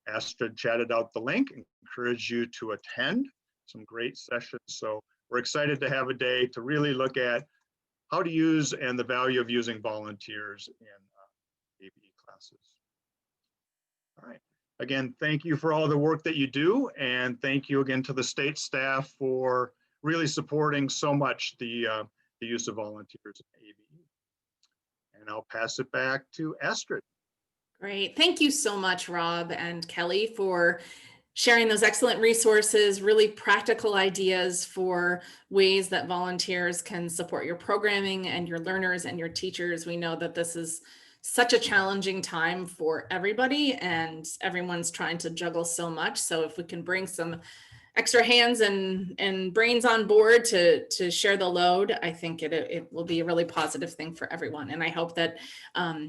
Astrid chatted out the link. Encourage you to attend. Some great sessions. So we're excited to have a day to really look at how to use and the value of using volunteers in ABE classes. All right. Again, thank you for all the work that you do. And thank you again to the state staff for really supporting so much the use of volunteers in ABE. And I'll pass it back to Astrid. Great. Thank you so much, Rob and Kelly, for sharing those excellent resources, really practical ideas for ways that volunteers can support your programming and your learners and your teachers. We know that this is such a challenging time for everybody and everyone's trying to juggle so much. So if we can bring some extra hands and brains on board to share the load, I think it will be a really positive thing for everyone. And I hope that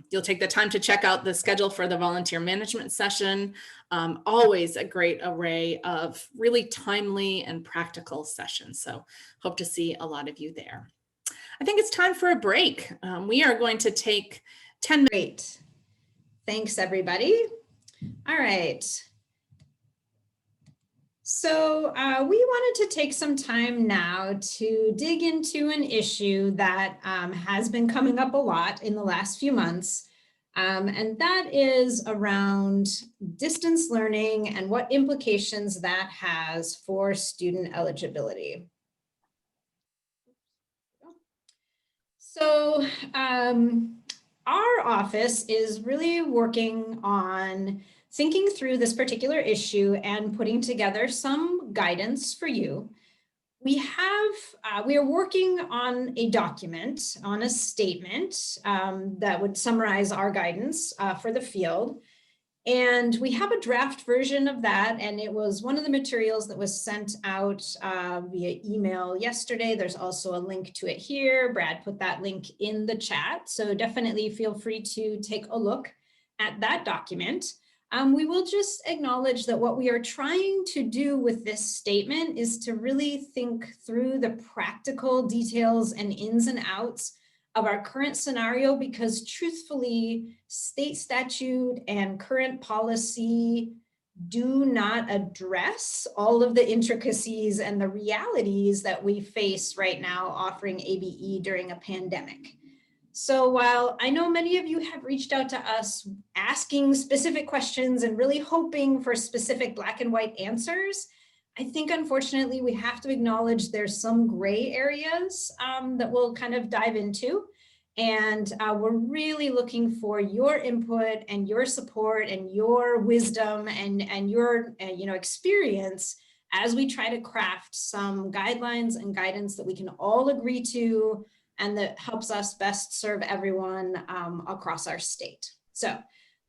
you'll take the time to check out the schedule for the volunteer management session. Always a great array of really timely and practical sessions. So hope to see a lot of you there. I think it's time for a break. We are going to take 10 minutes. Great. Thanks, everybody. All right. So we wanted to take some time now to dig into an issue that has been coming up a lot in the last few months, and that is around distance learning and what implications that has for student eligibility. So our office is really working on thinking through this particular issue and putting together some guidance for you. We are working on a document, on a statement that would summarize our guidance for the field. And we have a draft version of that, and it was one of the materials that was sent out via email yesterday. There's also a link to it here. Brad put that link in the chat, so definitely feel free to take a look at that document. We will just acknowledge that what we are trying to do with this statement is to really think through the practical details and ins and outs of our current scenario, because truthfully, state statute and current policy do not address all of the intricacies and the realities that we face right now offering ABE during a pandemic. So while I know many of you have reached out to us asking specific questions and really hoping for specific black and white answers, I think unfortunately we have to acknowledge there's some gray areas that we'll kind of dive into. And we're really looking for your input and your support and your wisdom and your experience as we try to craft some guidelines and guidance that we can all agree to and that helps us best serve everyone across our state. So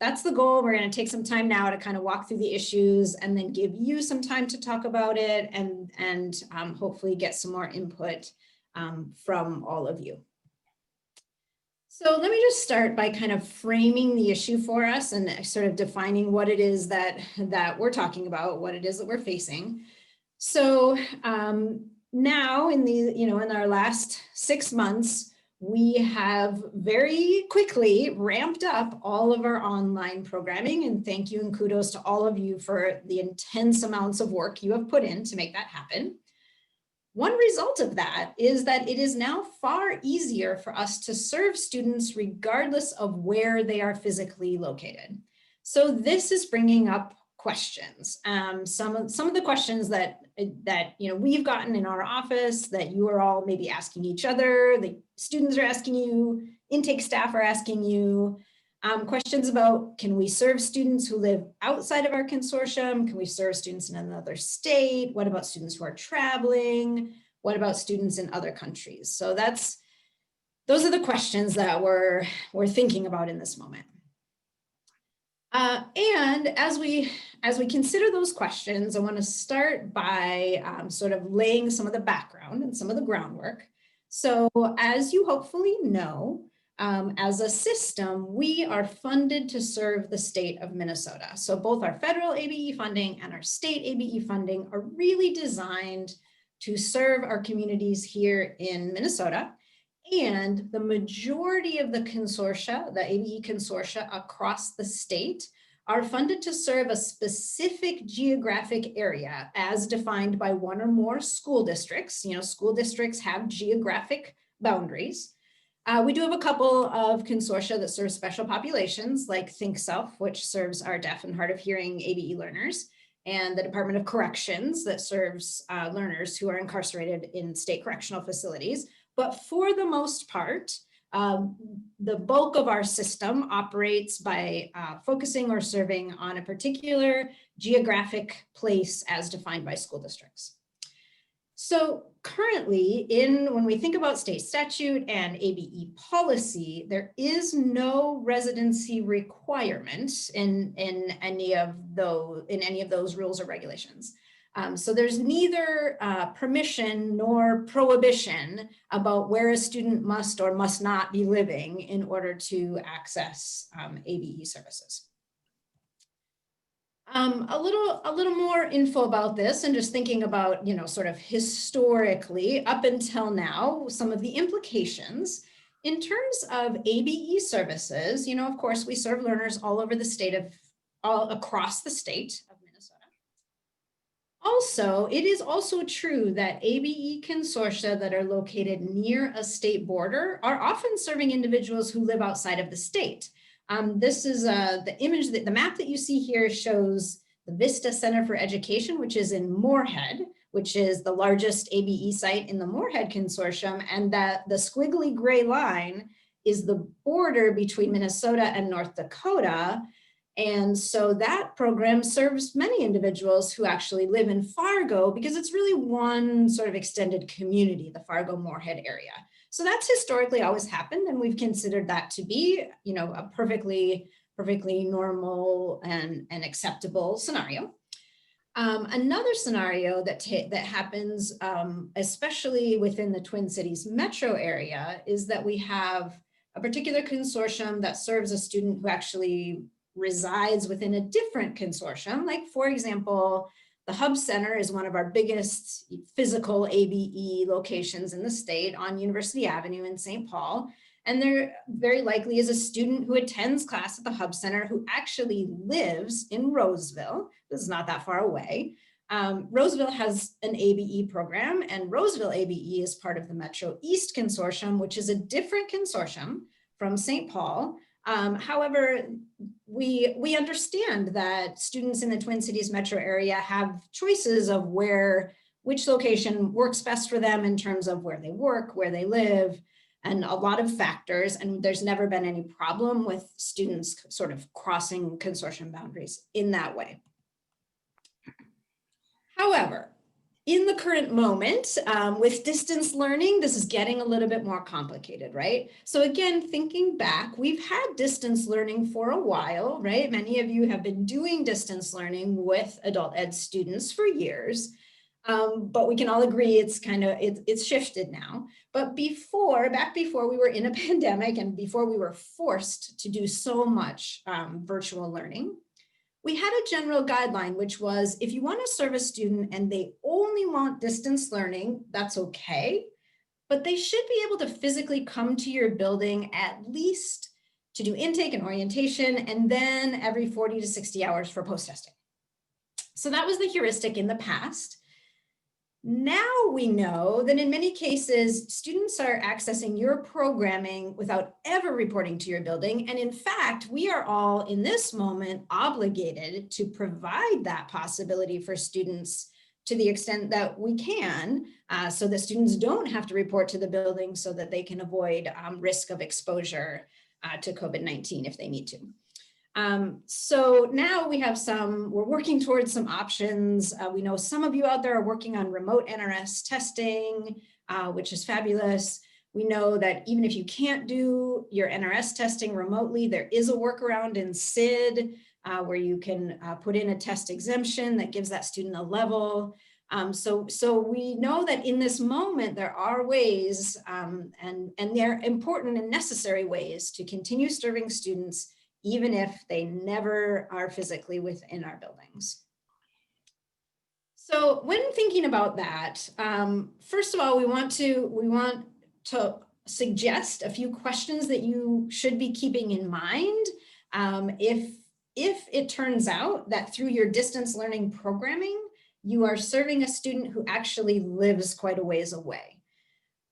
that's the goal. We're going to take some time now to kind of walk through the issues and then give you some time to talk about it and hopefully get some more input from all of you. So let me just start by kind of framing the issue for us and sort of defining what it is that we're talking about, what it is that we're facing. So now in our last 6 months, we have very quickly ramped up all of our online programming, and thank you and kudos to all of you for the intense amounts of work you have put in to make that happen. One result of that is that it is now far easier for us to serve students regardless of where they are physically located. So this is bringing up questions. Some of the questions that we've gotten in our office that you are all maybe asking each other, the students are asking you, intake staff are asking you. Questions about, can we serve students who live outside of our consortium? Can we serve students in another state? What about students who are traveling? What about students in other countries? So those are the questions that we're thinking about in this moment. And as we consider those questions, I want to start by sort of laying some of the background and some of the groundwork. So as you hopefully know, as a system, we are funded to serve the state of Minnesota. So both our federal ABE funding and our state ABE funding are really designed to serve our communities here in Minnesota. And the majority of the consortia, the ABE consortia across the state, are funded to serve a specific geographic area as defined by one or more school districts. School districts have geographic boundaries. We do have a couple of consortia that serve special populations like Think Self, which serves our deaf and hard of hearing ABE learners, and the Department of Corrections that serves learners who are incarcerated in state correctional facilities. But for the most part, the bulk of our system operates by focusing or serving on a particular geographic place as defined by school districts. So currently, when we think about state statute and ABE policy, there is no residency requirement in any of those rules or regulations. So there's neither permission nor prohibition about where a student must or must not be living in order to access ABE services. A little more info about this, and just thinking about, sort of historically up until now, some of the implications in terms of ABE services. Of course, we serve learners all over the state all across the state of Minnesota. Also, it is also true that ABE consortia that are located near a state border are often serving individuals who live outside of the state. This is the image, the map that you see here shows the Vista Center for Education, which is in Moorhead, which is the largest ABE site in the Moorhead Consortium, and that the squiggly gray line is the border between Minnesota and North Dakota. And so that program serves many individuals who actually live in Fargo, because it's really one sort of extended community, the Fargo-Moorhead area. So that's historically always happened, and we've considered that to be, a perfectly normal and acceptable scenario. Another scenario that happens, especially within the Twin Cities metro area, is that we have a particular consortium that serves a student who actually resides within a different consortium. Like, for example, the Hub Center is one of our biggest physical ABE locations in the state on University Avenue in St. Paul. And there very likely is a student who attends class at the Hub Center who actually lives in Roseville. This is not that far away. Roseville has an ABE program, and Roseville ABE is part of the Metro East Consortium, which is a different consortium from St. Paul. However, we understand that students in the Twin Cities metro area have choices of which location works best for them in terms of where they work, where they live, and a lot of factors. And there's never been any problem with students sort of crossing consortium boundaries in that way. However, in the current moment, with distance learning, this is getting a little bit more complicated, right? So again, thinking back, we've had distance learning for a while, right? Many of you have been doing distance learning with adult ed students for years, but we can all agree it's shifted now. But back before we were in a pandemic and before we were forced to do so much virtual learning, we had a general guideline, which was, if you want to serve a student and they only want distance learning, that's okay, but they should be able to physically come to your building at least to do intake and orientation, and then every 40 to 60 hours for post-testing. So that was the heuristic in the past. Now we know that in many cases, students are accessing your programming without ever reporting to your building. And in fact, we are all in this moment obligated to provide that possibility for students to the extent that we can, so that students don't have to report to the building so that they can avoid risk of exposure to COVID-19 if they need to. So now we have we're working towards some options. We know some of you out there are working on remote NRS testing, which is fabulous. We know that even if you can't do your NRS testing remotely, there is a workaround in SID where you can put in a test exemption that gives that student a level. So we know that in this moment, there are ways, and they're important and necessary ways to continue serving students even if they never are physically within our buildings. So when thinking about that, first of all, we want to suggest a few questions that you should be keeping in mind if it turns out that through your distance learning programming, you are serving a student who actually lives quite a ways away.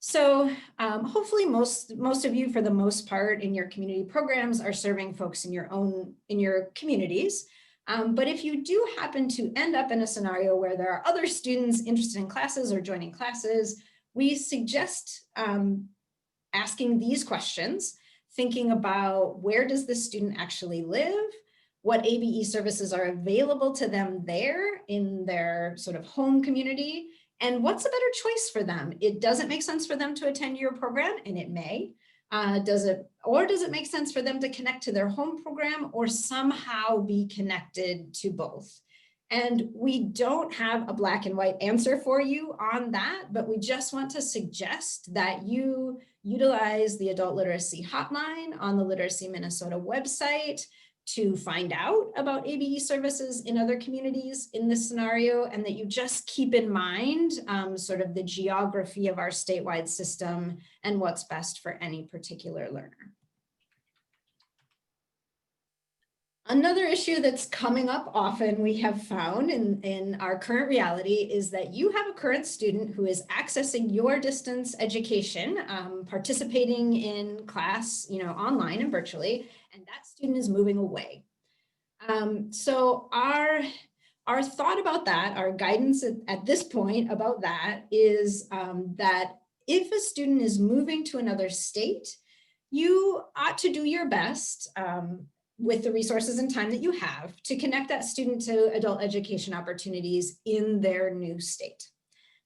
So hopefully most of you, for the most part, in your community programs are serving folks in your communities. But if you do happen to end up in a scenario where there are other students interested in classes or joining classes, we suggest asking these questions, thinking about where does this student actually live, what ABE services are available to them there in their sort of home community, and what's a better choice for them? It doesn't make sense for them to attend your program, and it may. Does it make sense for them to connect to their home program or somehow be connected to both? And we don't have a black and white answer for you on that, but we just want to suggest that you utilize the Adult Literacy Hotline on the Literacy Minnesota website to find out about ABE services in other communities in this scenario, and that you just keep in mind sort of the geography of our statewide system and what's best for any particular learner. Another issue that's coming up often, we have found in our current reality, is that you have a current student who is accessing your distance education, participating in class, online and virtually, and that student is moving away. So our thought about that, our guidance at this point about that is that if a student is moving to another state, you ought to do your best with the resources and time that you have to connect that student to adult education opportunities in their new state.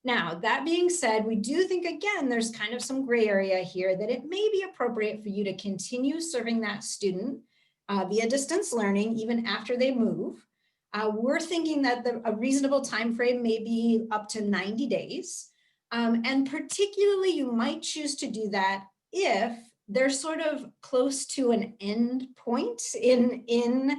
Now, that being said, we do think, again, there's kind of some gray area here that it may be appropriate for you to continue serving that student via distance learning even after they move. We're thinking that a reasonable time frame may be up to 90 days. And particularly, you might choose to do that if they're sort of close to an end point in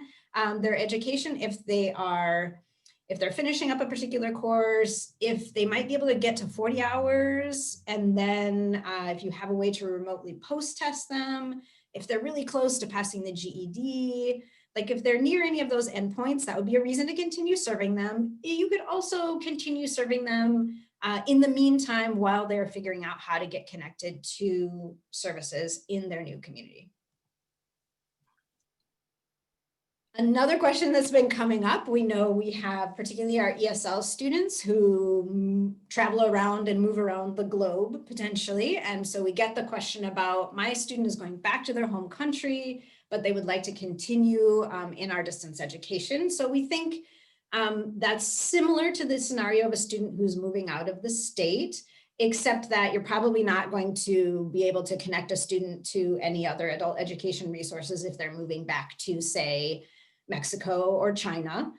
their education, if they're finishing up a particular course, if they might be able to get to 40 hours, and then if you have a way to remotely post-test them, if they're really close to passing the GED, like if they're near any of those endpoints, that would be a reason to continue serving them. You could also continue serving them in the meantime while they're figuring out how to get connected to services in their new community. Another question that's been coming up, we know we have particularly our ESL students who travel around and move around the globe potentially. And so we get the question about, my student is going back to their home country, but they would like to continue in our distance education. So we think that's similar to the scenario of a student who's moving out of the state, except that you're probably not going to be able to connect a student to any other adult education resources if they're moving back to, say, Mexico or China.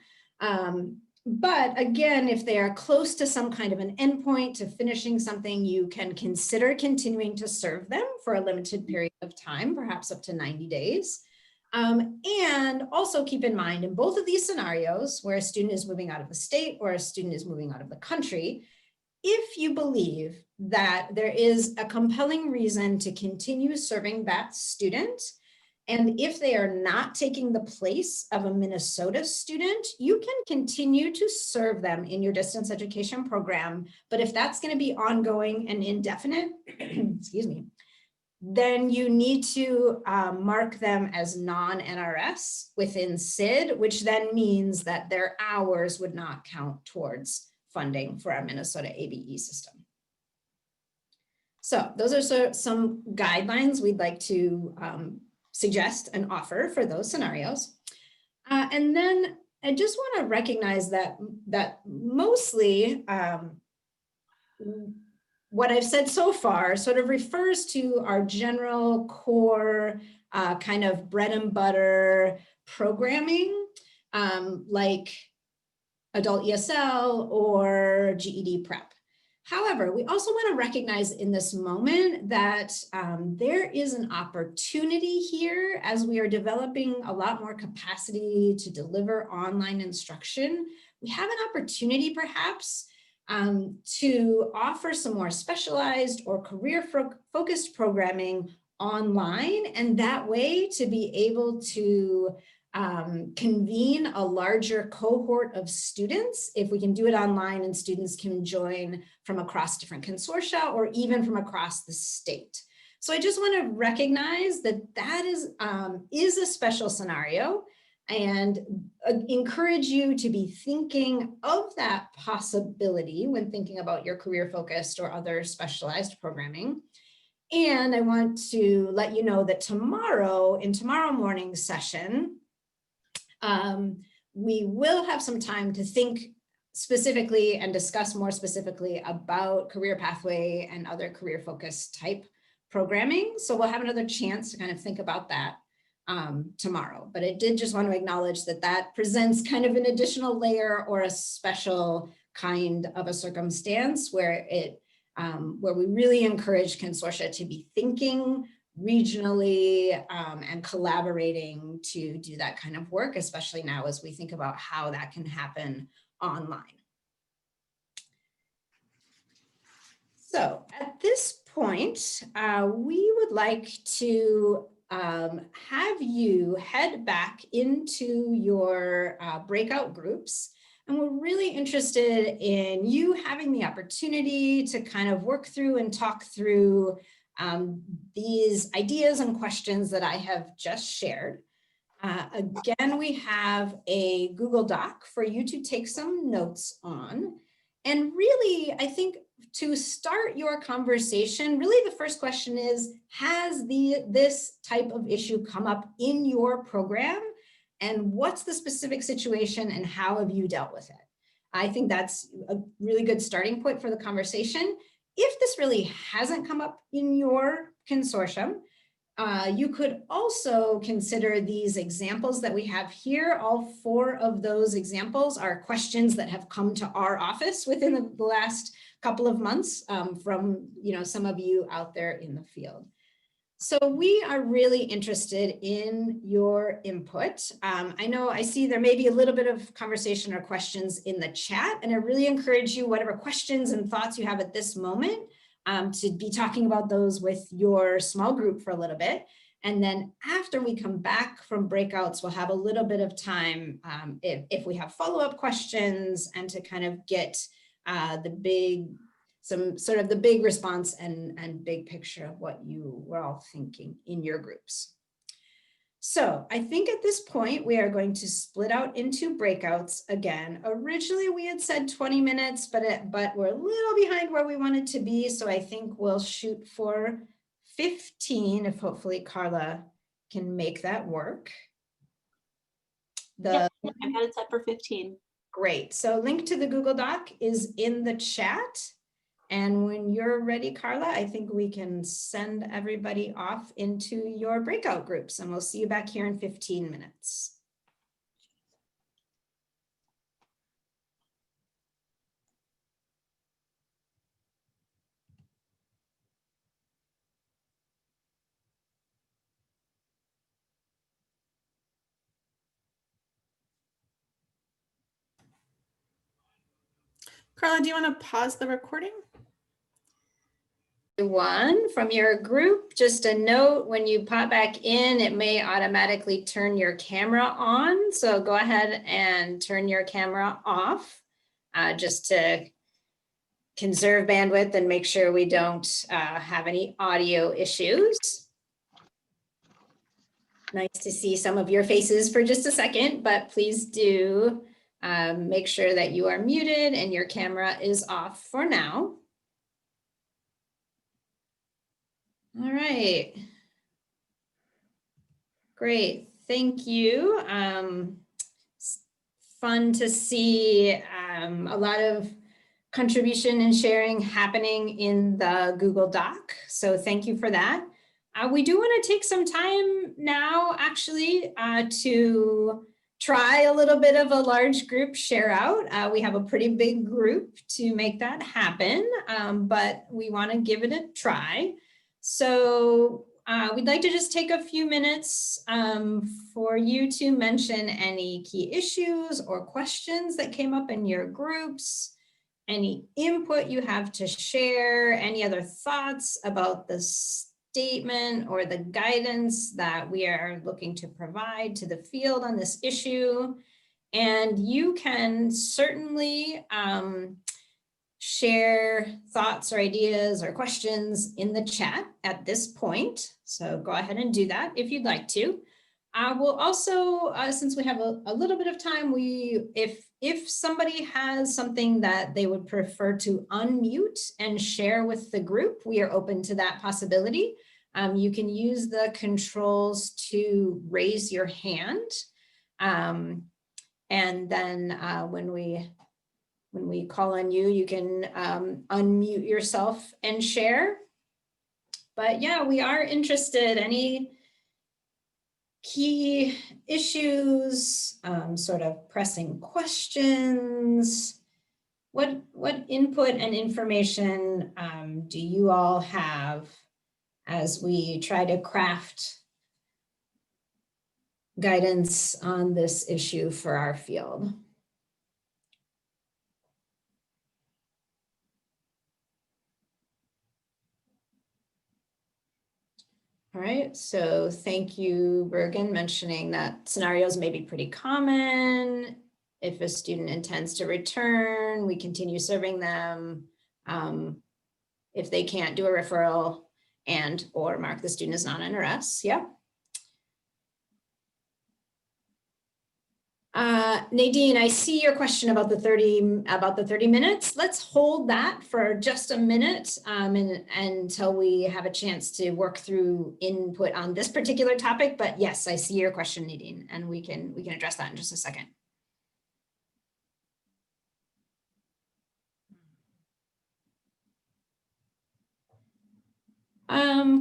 But again, if they are close to some kind of an endpoint to finishing something, you can consider continuing to serve them for a limited period of time, perhaps up to 90 days. And also keep in mind, in both of these scenarios, where a student is moving out of the state or a student is moving out of the country, if you believe that there is a compelling reason to continue serving that student, And if they are not taking the place of a Minnesota student, you can continue to serve them in your distance education program. But if that's going to be ongoing and indefinite, excuse me, then you need to mark them as non-NRS within SID, which then means that their hours would not count towards funding for our Minnesota ABE system. So those are some guidelines we'd like to suggest and offer for those scenarios. And then I just want to recognize that mostly what I've said so far sort of refers to our general core kind of bread and butter programming, like adult ESL or GED prep. However, we also want to recognize in this moment that there is an opportunity here as we are developing a lot more capacity to deliver online instruction. We have an opportunity perhaps to offer some more specialized or career-focused programming online, and that way to be able to convene a larger cohort of students if we can do it online and students can join from across different consortia or even from across the state. So I just want to recognize that that is a special scenario and encourage you to be thinking of that possibility when thinking about your career-focused or other specialized programming. And I want to let you know that tomorrow, in tomorrow morning's session, we will have some time to think specifically and discuss more specifically about career pathway and other career-focused type programming. So we'll have another chance to kind of think about that tomorrow. But I did just want to acknowledge that that presents kind of an additional layer or a special kind of a circumstance where where we really encourage consortia to be thinking regionally and collaborating to do that kind of work, especially now as we think about how that can happen online. So at this point, we would like to have you head back into your breakout groups. And we're really interested in you having the opportunity to kind of work through and talk through these ideas and questions that I have just shared. Again, we have a Google Doc for you to take some notes on. And really, I think to start your conversation, really the first question is, has this type of issue come up in your program? And what's the specific situation and how have you dealt with it? I think that's a really good starting point for the conversation. If this really hasn't come up in your consortium, you could also consider these examples that we have here. All 4 of those examples are questions that have come to our office within the last couple of months from some of you out there in the field. So we are really interested in your input. I see there may be a little bit of conversation or questions in the chat, and I really encourage you, whatever questions and thoughts you have at this moment, to be talking about those with your small group for a little bit. And then after we come back from breakouts, we'll have a little bit of time if we have follow-up questions and to kind of get some sort of the big response and big picture of what you were all thinking in your groups. So I think at this point, we are going to split out into breakouts again. Originally, we had said 20 minutes, but we're a little behind where we wanted to be. So I think we'll shoot for 15, if hopefully Carla can make that work. Yep, I've got it set for 15. Great. So link to the Google Doc is in the chat. And when you're ready, Carla, I think we can send everybody off into your breakout groups, and we'll see you back here in 15 minutes. Carla, do you want to pause the recording? everyone from your group. Just a note, when you pop back in, it may automatically turn your camera on. So go ahead and turn your camera off just to conserve bandwidth and make sure we don't have any audio issues. Nice to see some of your faces for just a second, but please do make sure that you are muted and your camera is off for now. All right. Great, thank you. Fun to see a lot of contribution and sharing happening in the Google Doc. So thank you for that. We do want to take some time now actually to try a little bit of a large group share out. We have a pretty big group to make that happen, but we want to give it a try. So we'd like to just take a few minutes for you to mention any key issues or questions that came up in your groups, any input you have to share, any other thoughts about the statement or the guidance that we are looking to provide to the field on this issue. And you can certainly share thoughts or ideas or questions in the chat at this point. So go ahead and do that if you'd like to. We'll also, since we have a little bit of time, if somebody has something that they would prefer to unmute and share with the group, we are open to that possibility. You can use the controls to raise your hand. And then when we call on you, you can unmute yourself and share. But yeah, we are interested. Any key issues, sort of pressing questions? What input and information do you all have as we try to craft guidance on this issue for our field? All right, so thank you, Bergen, mentioning that scenarios may be pretty common. If a student intends to return, we continue serving them. If they can't do a referral or mark the student as non-NRS, yeah. Nadine, I see your question about the 30 minutes. Let's hold that for just a minute until we have a chance to work through input on this particular topic. But yes, I see your question, Nadine, and we can address that in just a second.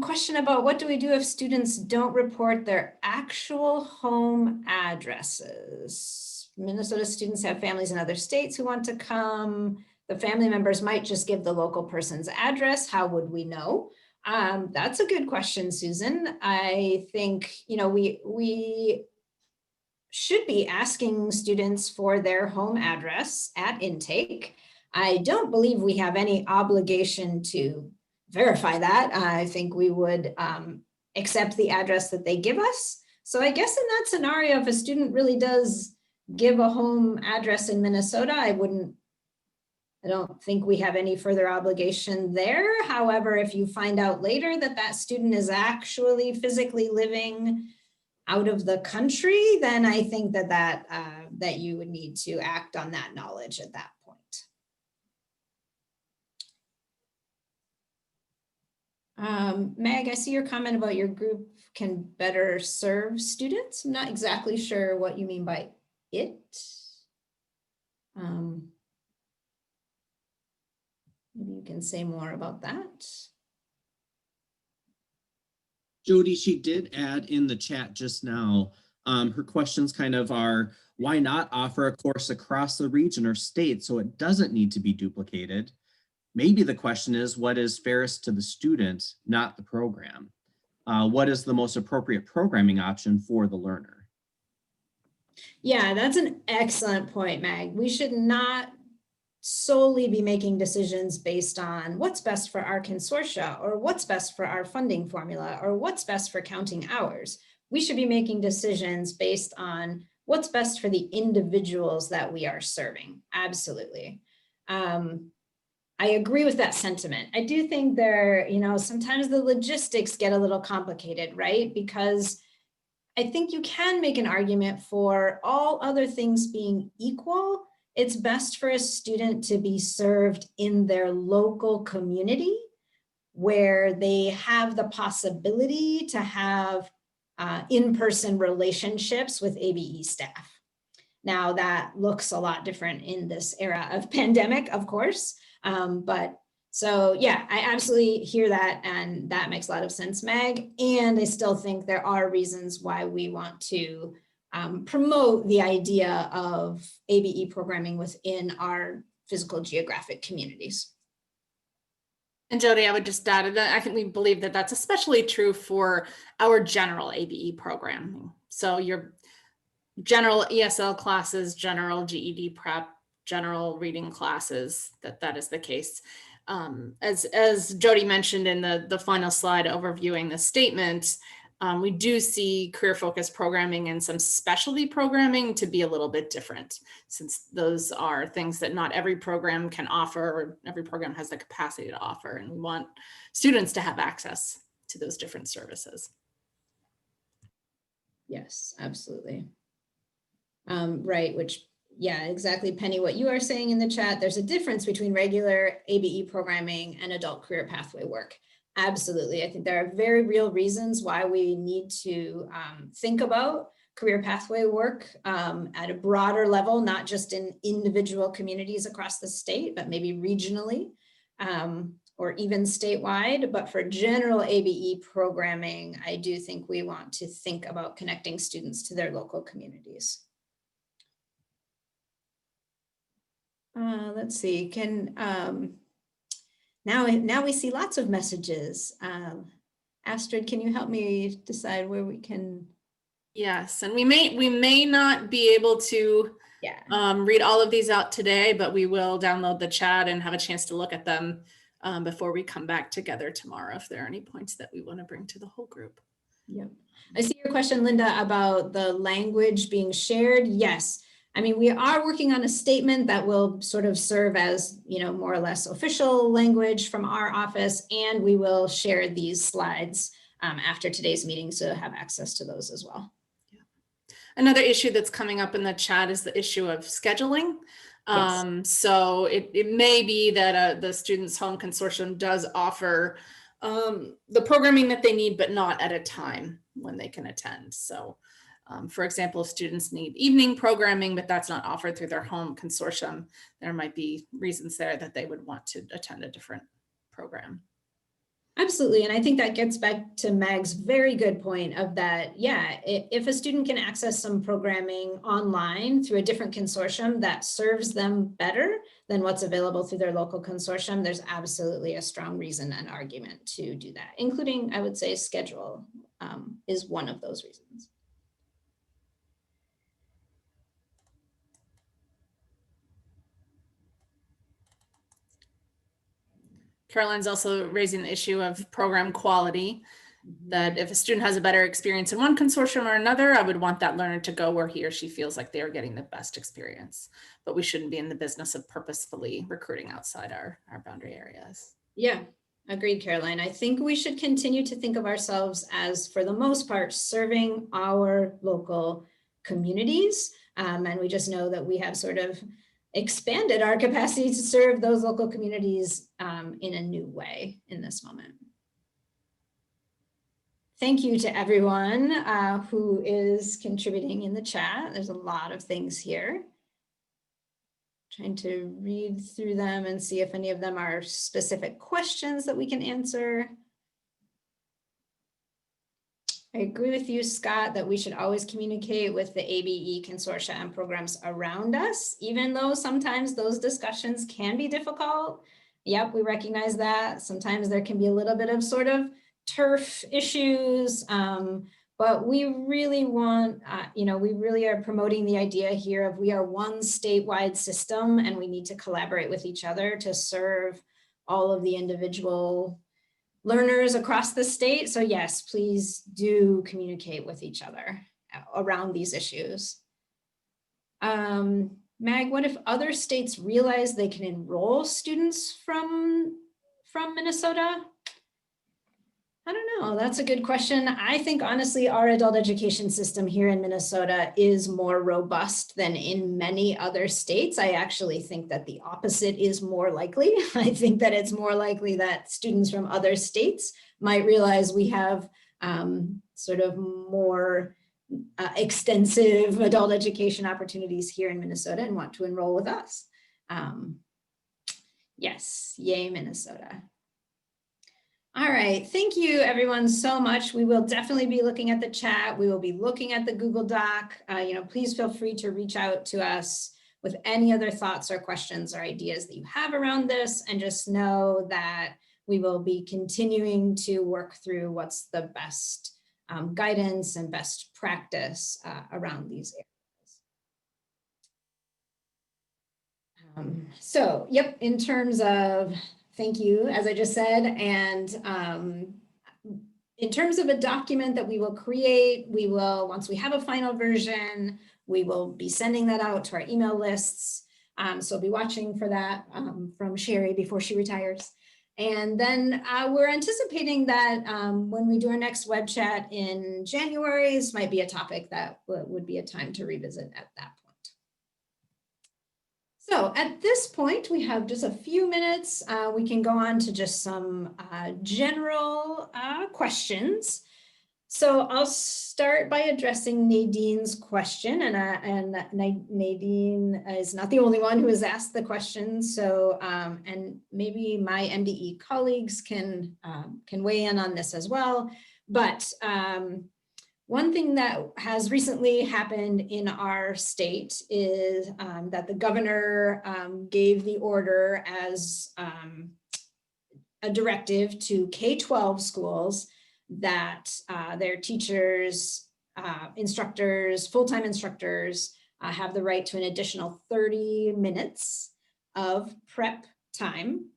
Question about what do we do if students don't report their actual home addresses? Minnesota students have families in other states who want to come. The family members might just give the local person's address. How would we know? That's a good question, Susan. I think, we should be asking students for their home address at intake. I don't believe we have any obligation to verify that. I think we would accept the address that they give us. So I guess in that scenario, if a student really does give a home address in Minnesota, I don't think we have any further obligation there. However, if you find out later that that student is actually physically living out of the country, then I think that you would need to act on that knowledge at that point. Meg, I see your comment about your group can better serve students. I'm not exactly sure what you mean by it. Maybe you can say more about that. Jody, she did add in the chat just now, her questions kind of are, why not offer a course across the region or state so it doesn't need to be duplicated? Maybe the question is, what is fairest to the student, not the program? What is the most appropriate programming option for the learner? Yeah, that's an excellent point, Meg. We should not solely be making decisions based on what's best for our consortia, or what's best for our funding formula, or what's best for counting hours. We should be making decisions based on what's best for the individuals that we are serving. Absolutely. I agree with that sentiment. I do think sometimes the logistics get a little complicated, right? Because I think you can make an argument for all other things being equal, it's best for a student to be served in their local community where they have the possibility to have in-person relationships with ABE staff. Now that looks a lot different in this era of pandemic, of course, so yeah, I absolutely hear that, and that makes a lot of sense, Meg. And I still think there are reasons why we want to promote the idea of ABE programming within our physical geographic communities. And Jody, I would just add that I think we believe that that's especially true for our general ABE programming. So your general ESL classes, general GED prep, general reading classes, that is the case. As Jody mentioned in the final slide overviewing the statement, we do see career focused programming and some specialty programming to be a little bit different, since those are things that not every program can offer, or every program has the capacity to offer, and we want students to have access to those different services. Yes, absolutely. Right, which, yeah, exactly, Penny, what you are saying in the chat, there's a difference between regular ABE programming and adult career pathway work. Absolutely, I think there are very real reasons why we need to think about career pathway work at a broader level, not just in individual communities across the state, but maybe regionally or even statewide. But for general ABE programming, I do think we want to think about connecting students to their local communities. Let's see, now we see lots of messages. Astrid, can you help me decide where we can? Yes, and we may not be able to read all of these out today, but we will download the chat and have a chance to look at them before we come back together tomorrow, if there are any points that we want to bring to the whole group. Yep. I see your question, Linda, about the language being shared. Yes. I mean, we are working on a statement that will sort of serve as, more or less official language from our office, and we will share these slides after today's meeting, so have access to those as well. Yeah. Another issue that's coming up in the chat is the issue of scheduling. Yes. So it may be that the Students Home Consortium does offer the programming that they need, but not at a time when they can attend. So for example, if students need evening programming, but that's not offered through their home consortium, there might be reasons there that they would want to attend a different program. Absolutely. And I think that gets back to Meg's very good point of that. Yeah, if a student can access some programming online through a different consortium that serves them better than what's available through their local consortium, there's absolutely a strong reason and argument to do that, including, I would say, schedule is one of those reasons. Caroline's also raising the issue of program quality, that if a student has a better experience in one consortium or another, I would want that learner to go where he or she feels like they are getting the best experience. But we shouldn't be in the business of purposefully recruiting outside our boundary areas. Yeah, agreed, Caroline. I think we should continue to think of ourselves as, for the most part, serving our local communities. And we just know that we have sort of expanded our capacity to serve those local communities in a new way in this moment. Thank you to everyone who is contributing in the chat. There's a lot of things here. Trying to read through them and see if any of them are specific questions that we can answer. I agree with you, Scott, that we should always communicate with the ABE consortia and programs around us, even though sometimes those discussions can be difficult. Yep, we recognize that. Sometimes there can be a little bit of sort of turf issues, But we really want, we really are promoting the idea here of we are one statewide system and we need to collaborate with each other to serve all of the individual learners across the state. So yes, please do communicate with each other around these issues. Mag, what if other states realize they can enroll students from Minnesota? I don't know. That's a good question. I think honestly, our adult education system here in Minnesota is more robust than in many other states. I actually think that the opposite is more likely. I think that it's more likely that students from other states might realize we have sort of more extensive adult education opportunities here in Minnesota and want to enroll with us. Yes, yay, Minnesota. All right, thank you everyone so much. We will definitely be looking at the chat. We will be looking at the Google Doc. Please feel free to reach out to us with any other thoughts or questions or ideas that you have around this, and just know that we will be continuing to work through what's the best guidance and best practice around these areas. So, yep, in terms of thank you, as I just said, and in terms of a document that we will create, we will, once we have a final version, we will be sending that out to our email lists. So be watching for that from Sherry before she retires. And then we're anticipating that when we do our next web chat in January, this might be a topic that would be a time to revisit at that point. So at this point, we have just a few minutes. We can go on to just some general questions. So I'll start by addressing Nadine's question, and Nadine is not the only one who has asked the question. So and maybe my MDE colleagues can weigh in on this as well. But one thing that has recently happened in our state is that the governor gave the order as a directive to K-12 schools that their teachers, instructors, full-time instructors have the right to an additional 30 minutes of prep time.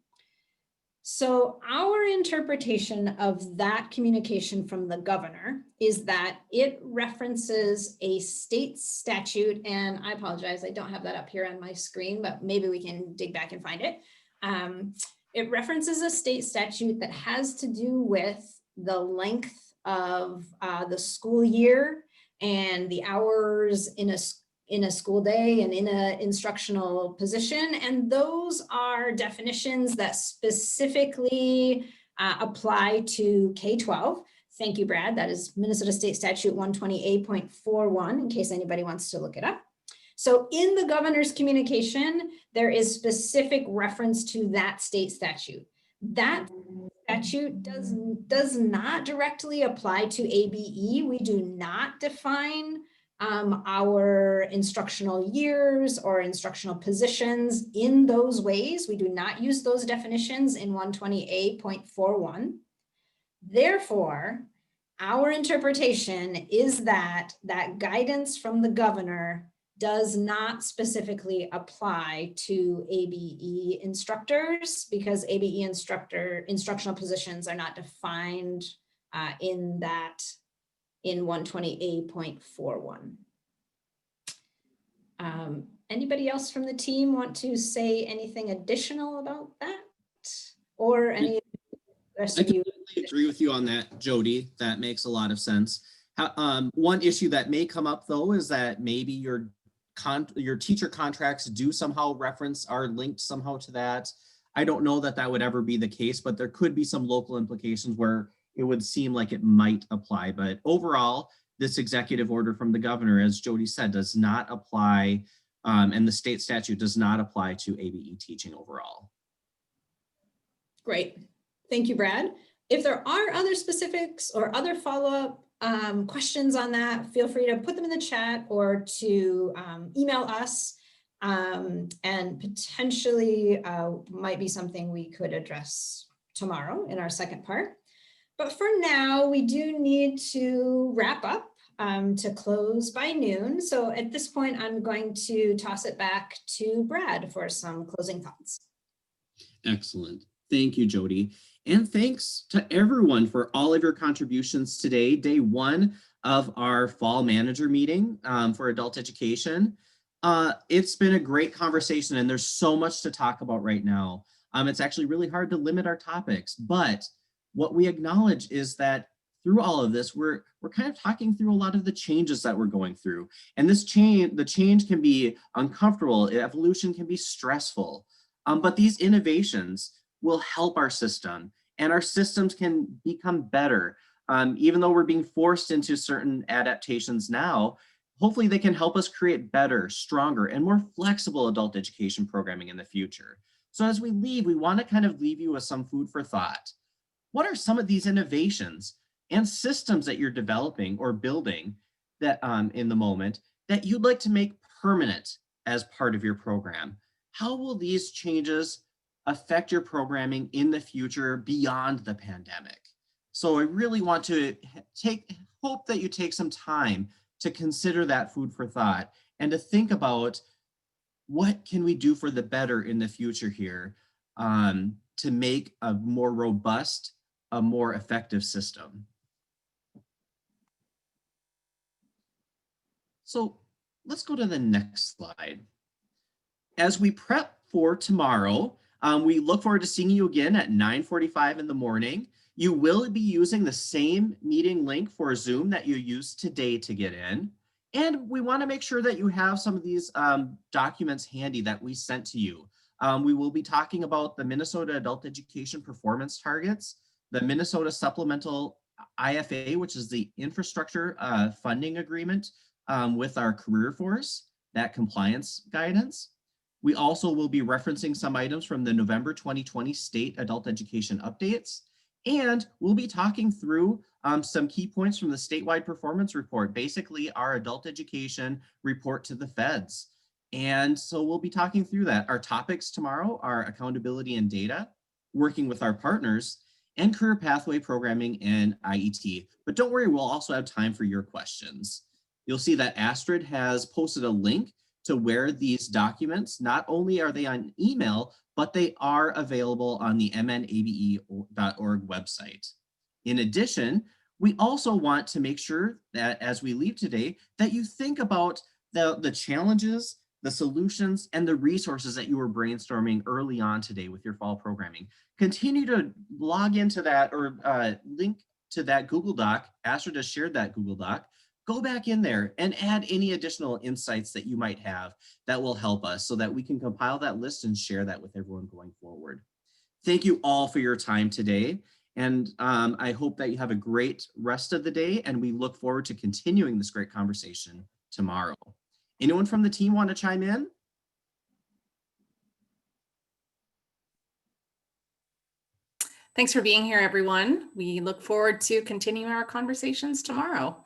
So our interpretation of that communication from the governor is that it references a state statute, and I apologize, I don't have that up here on my screen, but maybe we can dig back and find it. It references a state statute that has to do with the length of the school year and the hours in a school day and in an instructional position. And those are definitions that specifically apply to K-12. Thank you, Brad. That is Minnesota State Statute 128.41, in case anybody wants to look it up. So in the governor's communication, there is specific reference to that state statute. That statute does not directly apply to ABE. We do not define our instructional years or instructional positions in those ways. We do not use those definitions in 120A.41. Therefore, our interpretation is that that guidance from the governor does not specifically apply to ABE instructors, because ABE instructional positions are not defined in 120A.41. Anybody else from the team want to say anything additional about that? Or any rest of you? I agree with you on that, Jody. That makes a lot of sense. One issue that may come up though is that maybe your teacher contracts do somehow are linked somehow to that. I don't know that that would ever be the case, but there could be some local implications where it would seem like it might apply. But overall, this executive order from the governor, as Jody said, does not apply, and the state statute does not apply to ABE teaching overall. Great. Thank you, Brad. If there are other specifics or other follow-up questions on that, feel free to put them in the chat or to email us, and potentially might be something we could address tomorrow in our second part. But for now, we do need to wrap up to close by noon. So at this point, I'm going to toss it back to Brad for some closing thoughts. Excellent. Thank you, Jody. And thanks to everyone for all of your contributions today, day one of our fall manager meeting for adult education. It's been a great conversation and there's so much to talk about right now. It's actually really hard to limit our topics, but what we acknowledge is that through all of this, we're kind of talking through a lot of the changes that we're going through. And the change can be uncomfortable, evolution can be stressful, but these innovations will help our system and our systems can become better. Even though we're being forced into certain adaptations now, hopefully they can help us create better, stronger, and more flexible adult education programming in the future. So as we leave, we want to kind of leave you with some food for thought. What are some of these innovations and systems that you're developing or building that in the moment that you'd like to make permanent as part of your program? How will these changes affect your programming in the future beyond the pandemic? So I really want to hope that you take some time to consider that food for thought and to think about what can we do for the better in the future here to make a more robust, a more effective system. So let's go to the next slide. As we prep for tomorrow, we look forward to seeing you again at 9:45 in the morning. You will be using the same meeting link for Zoom that you used today to get in. And we want to make sure that you have some of these documents handy that we sent to you. We will be talking about the Minnesota Adult Education Performance Targets, the Minnesota Supplemental IFA, which is the infrastructure funding agreement with our career force, that compliance guidance. We also will be referencing some items from the November 2020 state adult education updates. And we'll be talking through some key points from the statewide performance report, basically our adult education report to the feds. And so we'll be talking through that. Our topics tomorrow are accountability and data, working with our partners, and career pathway programming and IET. But don't worry, we'll also have time for your questions. You'll see that Astrid has posted a link to where these documents, not only are they on email, but they are available on the mnabe.org website. In addition, we also want to make sure that as we leave today, that you think about the challenges, the solutions, and the resources that you were brainstorming early on today with your fall programming. Continue to log into that or link to that Google Doc. Astrid has shared that Google Doc. Go back in there and add any additional insights that you might have that will help us so that we can compile that list and share that with everyone going forward. Thank you all for your time today. And I hope that you have a great rest of the day and we look forward to continuing this great conversation tomorrow. Anyone from the team want to chime in? Thanks for being here, everyone. We look forward to continuing our conversations tomorrow.